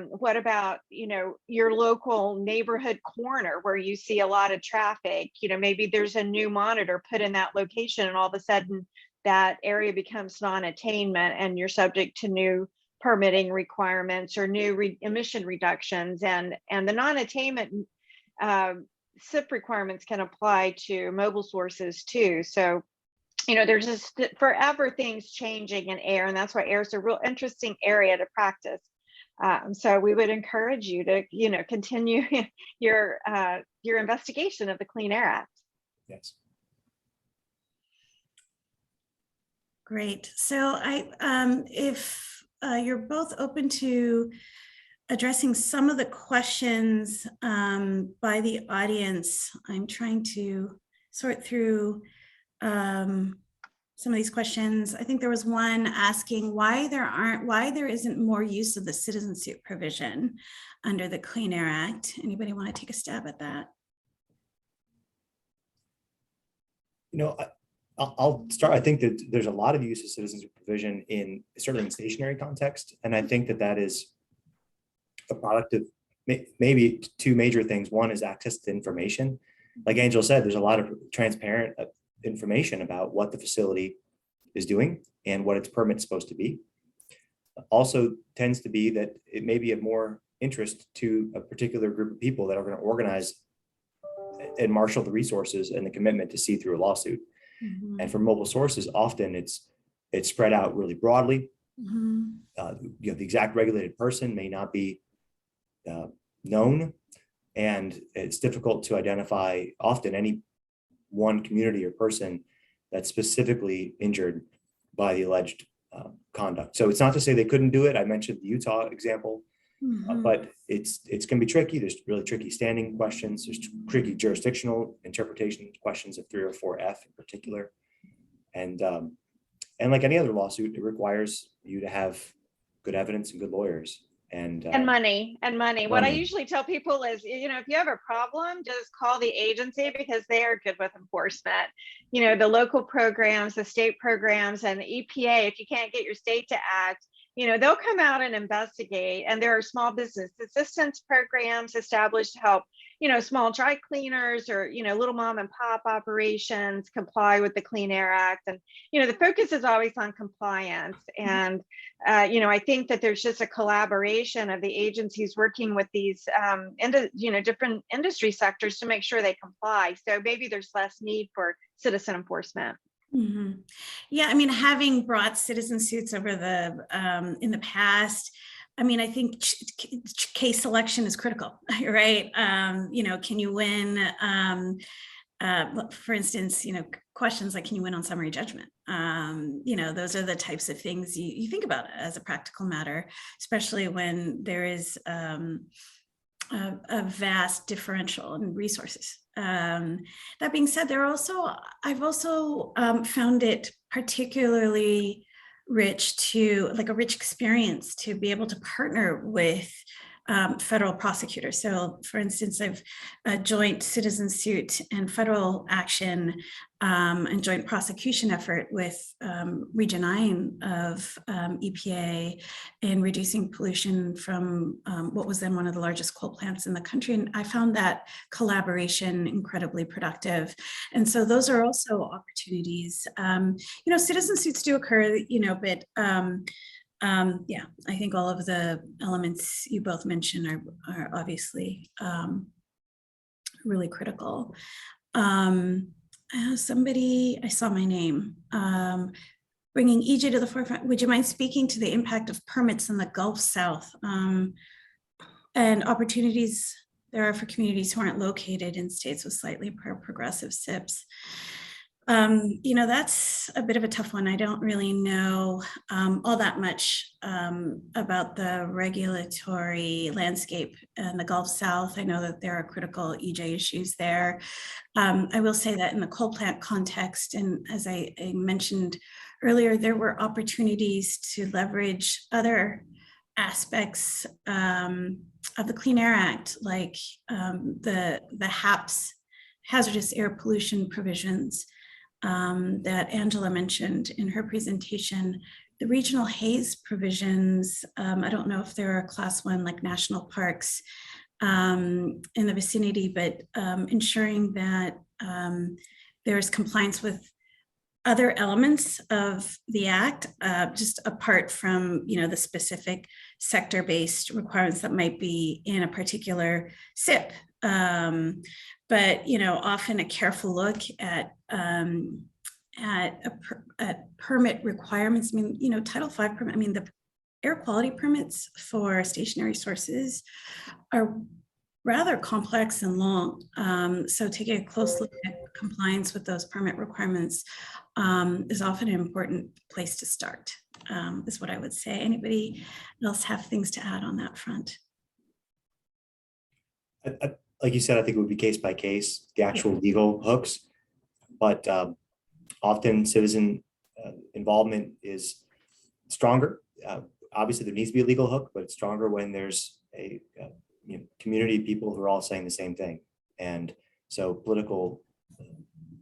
what about your local neighborhood corner where you see a lot of traffic. Maybe there's a new monitor put in that location, and all of a sudden that area becomes non-attainment, and you're subject to new permitting requirements or new emission reductions. And the non-attainment SIP requirements can apply to mobile sources too. So there's just forever things changing in air, and that's why air is a real interesting area to practice. So we would encourage you to continue your investigation of the Clean Air Act. Yes. Great. So if you're both open to addressing some of the questions by the audience, I'm trying to sort through some of these questions. I think there was one asking why there isn't more use of the citizen suit provision under the Clean Air Act. Anybody want to take a stab at that? I'll start. I think that there's a lot of use of citizen supervision certainly in stationary context. And I think that is a product of maybe two major things. One is access to information. Like Angela said, there's a lot of transparent information about what the facility is doing and what its permit's supposed to be. Also tends to be that it may be of more interest to a particular group of people that are going to organize and marshal the resources and the commitment to see through a lawsuit. Mm-hmm. And for mobile sources, often it's spread out really broadly. Mm-hmm. The exact regulated person may not be known, and it's difficult to identify often any one community or person that's specifically injured by the alleged conduct. So it's not to say they couldn't do it. I mentioned the Utah example, but it's going to be tricky. There's really tricky standing questions. There's tricky jurisdictional interpretation questions of 304F in particular. And like any other lawsuit, it requires you to have good evidence and good lawyers. And money. What I usually tell people is, if you have a problem, just call the agency because they are good with enforcement. The local programs, the state programs, and the EPA, if you can't get your state to act, they'll come out and investigate. And there are small business assistance programs established to help, small dry cleaners or, little mom and pop operations comply with the Clean Air Act. And, the focus is always on compliance. And, I think that there's just a collaboration of the agencies working with these, different industry sectors to make sure they comply. So maybe there's less need for citizen enforcement. Yeah, I mean, having brought citizen suits over in the past, I mean, I think case selection is critical, right? Can you win? For instance, questions like, can you win on summary judgment? Those are the types of things you think about as a practical matter, especially when there is a vast differential in resources. That being said, I've also found it particularly rich a rich experience to be able to partner with federal prosecutors. So for instance, I've a joint citizen suit and federal action and joint prosecution effort with Region 9 of EPA in reducing pollution from what was then one of the largest coal plants in the country. And I found that collaboration incredibly productive. And so those are also opportunities. Citizen suits do occur, but yeah, I think all of the elements you both mentioned are obviously really critical. Somebody, I saw my name, bringing EJ to the forefront. Would you mind speaking to the impact of permits in the Gulf South and opportunities there are for communities who aren't located in states with slightly progressive SIPs? That's a bit of a tough one. I don't really know all that much about the regulatory landscape in the Gulf South. I know that there are critical EJ issues there. I will say that in the coal plant context, and as I mentioned earlier, there were opportunities to leverage other aspects of the Clean Air Act, like the HAPS, hazardous air pollution provisions, that Angela mentioned in her presentation. The regional haze provisions, I don't know if there are class 1 like national parks in the vicinity, but ensuring that there's compliance with other elements of the act, just apart from the specific sector-based requirements that might be in a particular SIP. But often a careful look at permit requirements. I mean, Title V permit. I mean, the air quality permits for stationary sources are rather complex and long. So taking a close look at compliance with those permit requirements is often an important place to start, is what I would say. Anybody else have things to add on that front? Like you said, I think it would be case by case, the actual legal hooks, but often citizen involvement is stronger. Obviously, there needs to be a legal hook, but it's stronger when there's a community of people who are all saying the same thing. And so political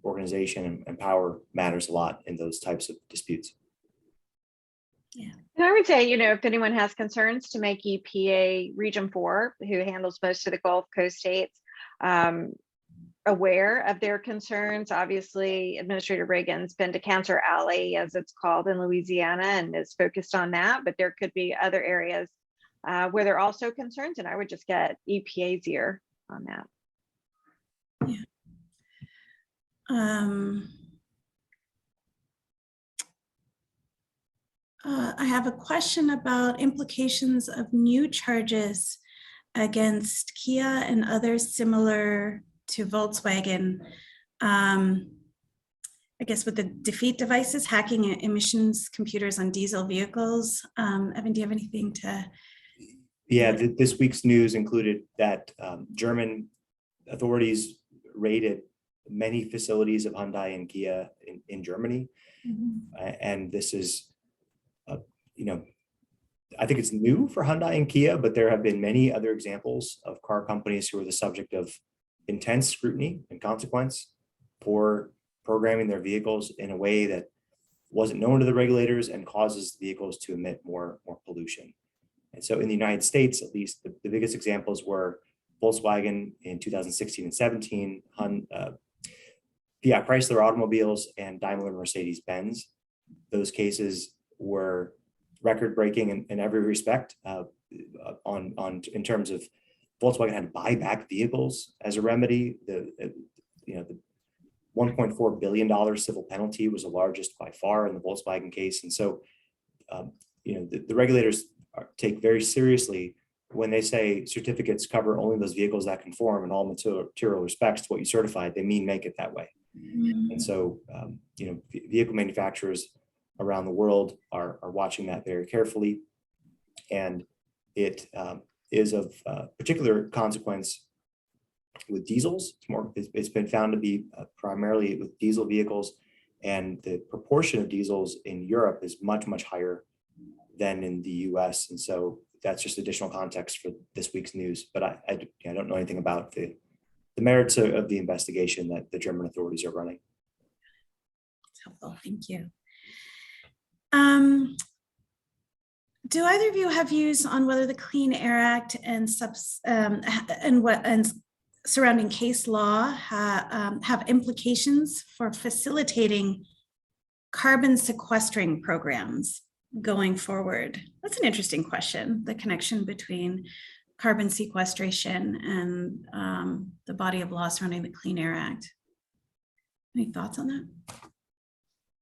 organization and power matters a lot in those types of disputes. Yeah. And I would say, if anyone has concerns, to make EPA Region 4, who handles most of the Gulf Coast states, aware of their concerns. Obviously, Administrator Reagan's been to Cancer Alley, as it's called, in Louisiana, and is focused on that. But there could be other areas where there are also concerns, and I would just get EPA's ear on that. Yeah. I have a question about implications of new charges against Kia and others similar to Volkswagen I guess with the defeat devices, hacking emissions computers on diesel vehicles. Evan, do you have anything to? Yeah, this week's news included that German authorities raided many facilities of Hyundai and Kia in Germany. And this is, I think it's new for Hyundai and Kia, but there have been many other examples of car companies who are the subject of intense scrutiny and consequence for programming their vehicles in a way that wasn't known to the regulators and causes vehicles to emit more pollution. And so in the United States, at least, the biggest examples were Volkswagen in 2016 and 17, Fiat Chrysler automobiles, and Daimler Mercedes-Benz. Those cases were record-breaking in every respect. In terms of Volkswagen had to buy back vehicles as a remedy. The $1.4 billion civil penalty was the largest by far in the Volkswagen case. And so, the regulators take very seriously when they say certificates cover only those vehicles that conform in all material respects to what you certified. They mean make it that way. And so, vehicle manufacturers around the world are watching that very carefully. And it is of particular consequence with diesels. It's been found to be primarily with diesel vehicles, and the proportion of diesels in Europe is much, much higher than in the US. And so that's just additional context for this week's news. But I don't know anything about the merits of the investigation that the German authorities are running. That's helpful. Thank you. Do either of you have views on whether the Clean Air Act and surrounding case law have implications for facilitating carbon sequestering programs going forward? That's an interesting question, the connection between carbon sequestration and the body of law surrounding the Clean Air Act. Any thoughts on that?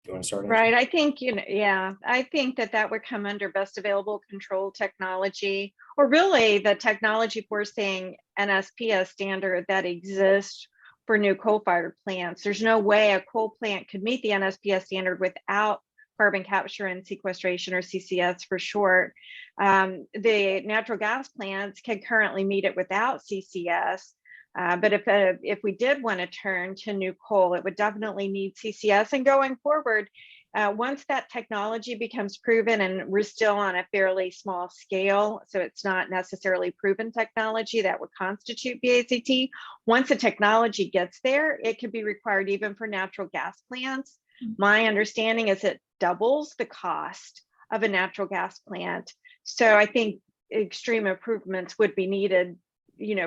You want to start? Right. I think, I think that would come under best available control technology, or really the technology forcing NSPS standard that exists for new coal-fired plants. There's no way a coal plant could meet the NSPS standard without carbon capture and sequestration, or CCS for short. The natural gas plants can currently meet it without CCS. But if we did want to turn to new coal, it would definitely need CCS. And going forward, once that technology becomes proven, and we're still on a fairly small scale, so it's not necessarily proven technology that would constitute BACT. Once the technology gets there, it could be required even for natural gas plants. My understanding is it doubles the cost of a natural gas plant. So I think extreme improvements would be needed,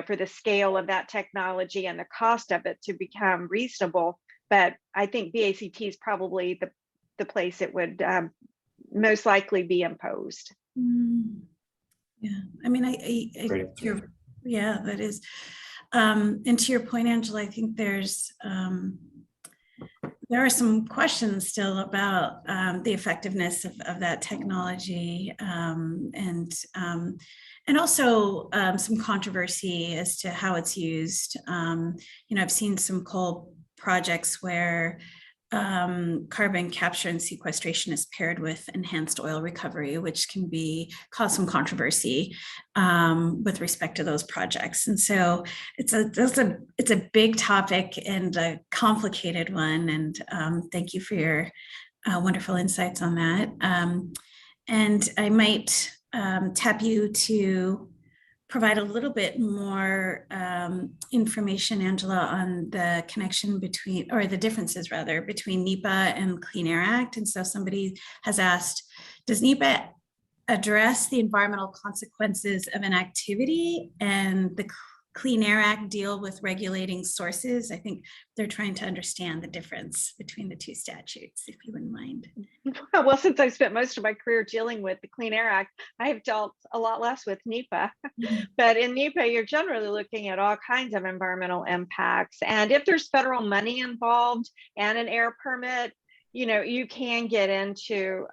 for the scale of that technology and the cost of it to become reasonable. But I think BACT is probably the place it would most likely be imposed. Yeah, I mean, that is. And to your point, Angela, I think there are some questions still about the effectiveness of that technology, and also some controversy as to how it's used. I've seen some coal projects where carbon capture and sequestration is paired with enhanced oil recovery, which can cause some controversy with respect to those projects. And so it's a big topic and a complicated one. And thank you for your wonderful insights on that. And I might tap you to provide a little bit more information, Angela, on the connection between, or the differences rather, between NEPA and Clean Air Act. And so somebody has asked, does NEPA address the environmental consequences of an activity, and the Clean Air Act deal with regulating sources? I think they're trying to understand the difference between the two statutes, if you wouldn't mind. Well, since I've spent most of my career dealing with the Clean Air Act, I have dealt a lot less with NEPA. But in NEPA, you're generally looking at all kinds of environmental impacts. And if there's federal money involved and an air permit, you can get into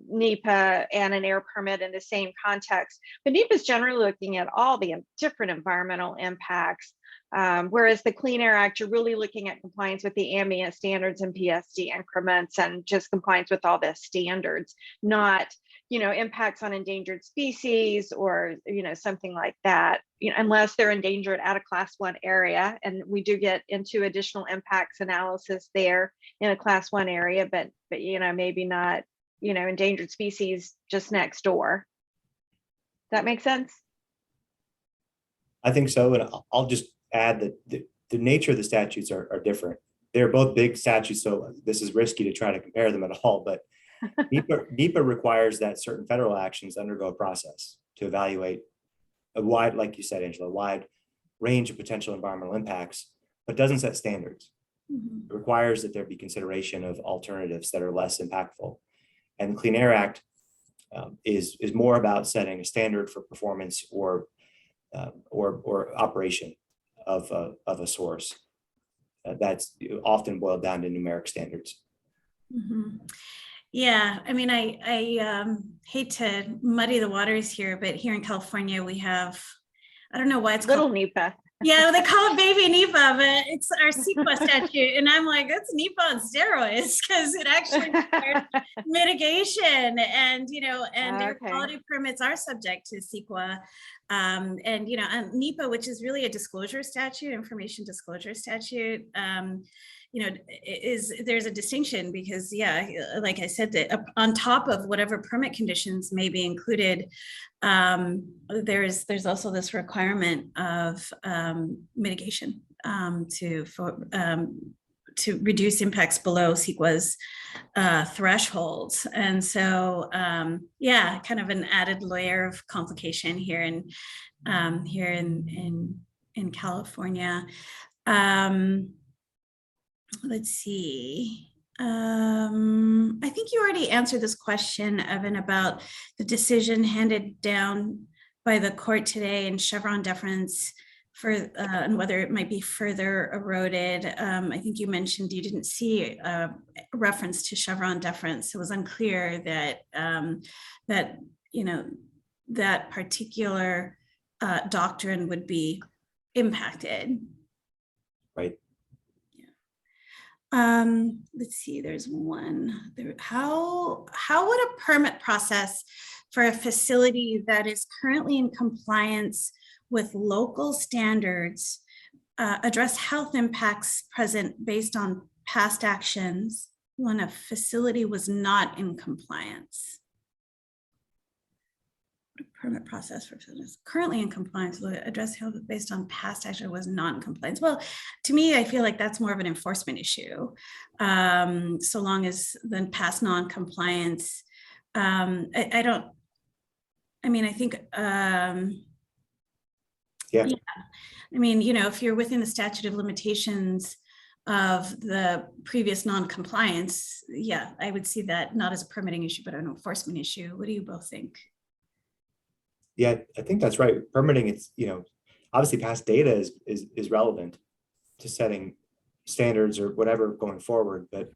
NEPA and an air permit in the same context, but NEPA is generally looking at all the different environmental impacts. Whereas the Clean Air Act, you're really looking at compliance with the ambient standards and PSD increments and just compliance with all the standards, not, impacts on endangered species or, something like that, unless they're endangered at a Class 1 area. And we do get into additional impacts analysis there in a Class 1 area, but maybe not, endangered species just next door. Does that make sense? I think so. And I'll just add that the nature of the statutes are different. They're both big statutes, so this is risky to try to compare them at all, but NEPA requires that certain federal actions undergo a process to evaluate a wide, like you said, Angela, a wide range of potential environmental impacts, but doesn't set standards. It requires that there be consideration of alternatives that are less impactful. And the Clean Air Act is more about setting a standard for performance or operation of a source. That's often boiled down to numeric standards. Yeah, I mean, I hate to muddy the waters here, but here in California, we have, I don't know why it's Little called NEPA. Yeah, they call it baby NEPA, but it's our CEQA statute. And I'm like, that's NEPA on steroids because it actually requires mitigation and, air quality permits are subject to CEQA. And NEPA, which is really a disclosure statute, information disclosure statute, there's a distinction because, like I said, that on top of whatever permit conditions may be included, there's also this requirement of mitigation to reduce impacts below CEQA's thresholds. And so, kind of an added layer of complication here in California. Let's see. I think you already answered this question, Evan, about the decision handed down by the court today in Chevron deference and whether it might be further eroded. I think you mentioned you didn't see a reference to Chevron deference. It was unclear that that particular doctrine would be impacted. Right. Let's see, there's one there. How would a permit process for a facility that is currently in compliance with local standards address health impacts present based on past actions when a facility was not in compliance? Permit process for facilities currently in compliance will address health based on past action was not in compliance. Well, to me, I feel like that's more of an enforcement issue. So long as the past non-compliance, I think, yeah. I mean, if you're within the statute of limitations of the previous non-compliance, I would see that not as a permitting issue, but an enforcement issue. What do you both think? Yeah, I think that's right. Permitting, it's, obviously past data is relevant to setting standards or whatever going forward, but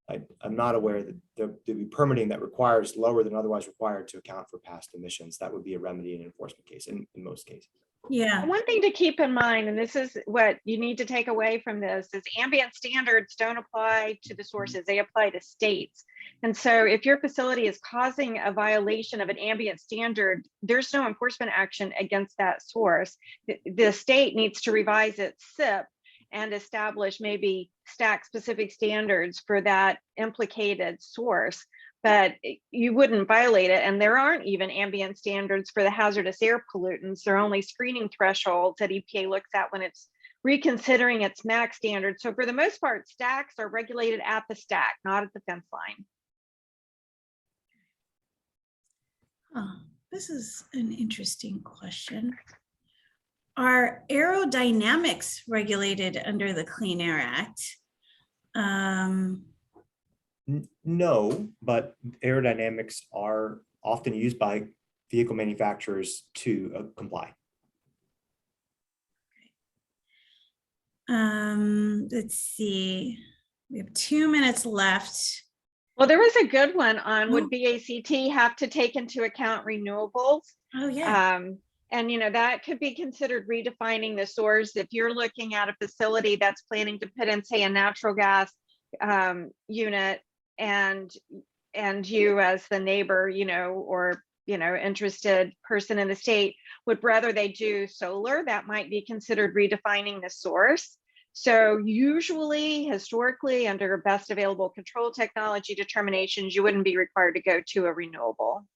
I'm not aware that there'll be permitting that requires lower than otherwise required to account for past emissions. That would be a remedy in an enforcement case in most cases. Yeah. One thing to keep in mind, and this is what you need to take away from this, is ambient standards don't apply to the sources, they apply to states. And so if your facility is causing a violation of an ambient standard, there's no enforcement action against that source. The state needs to revise its SIP and establish maybe stack specific standards for that implicated source, but you wouldn't violate it. And there aren't even ambient standards for the hazardous air pollutants. There are only screening thresholds that EPA looks at when it's reconsidering its MAC standards. So for the most part, stacks are regulated at the stack, not at the fence line. Oh, this is an interesting question. Are aerodynamics regulated under the Clean Air Act? No, but aerodynamics are often used by vehicle manufacturers to comply. Let's see. We have 2 minutes left. Well, there was a good one on would Oh. BACT have to take into account renewables? Oh, yeah. And that could be considered redefining the source. If you're looking at a facility that's planning to put in, say, a natural gas unit, and you as the neighbor, or interested person in the state would rather they do solar, that might be considered redefining the source. So usually, historically, under best available control technology determinations, you wouldn't be required to go to a renewable.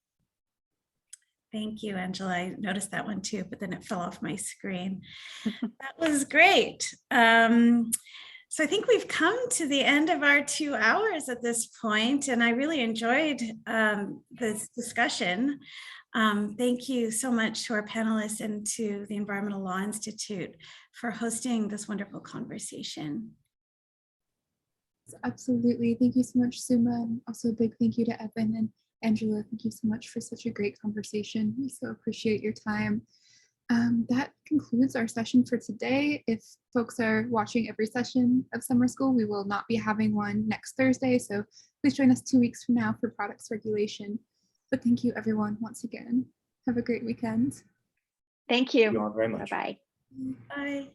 Thank you, Angela. I noticed that one too, but then it fell off my screen. That was great. So I think we've come to the end of our 2 hours at this point, and I really enjoyed this discussion. Thank you so much to our panelists and to the Environmental Law Institute for hosting this wonderful conversation. Absolutely. Thank you so much, Suma. And also a big thank you to Evan and Angela. Thank you so much for such a great conversation. We so appreciate your time. That concludes our session for today. If folks are watching every session of summer school, we will not be having one next Thursday. So please join us 2 weeks from now for products regulation. But thank you, everyone, once again. Have a great weekend. Thank you. Thank you all very much. Bye-bye. Bye.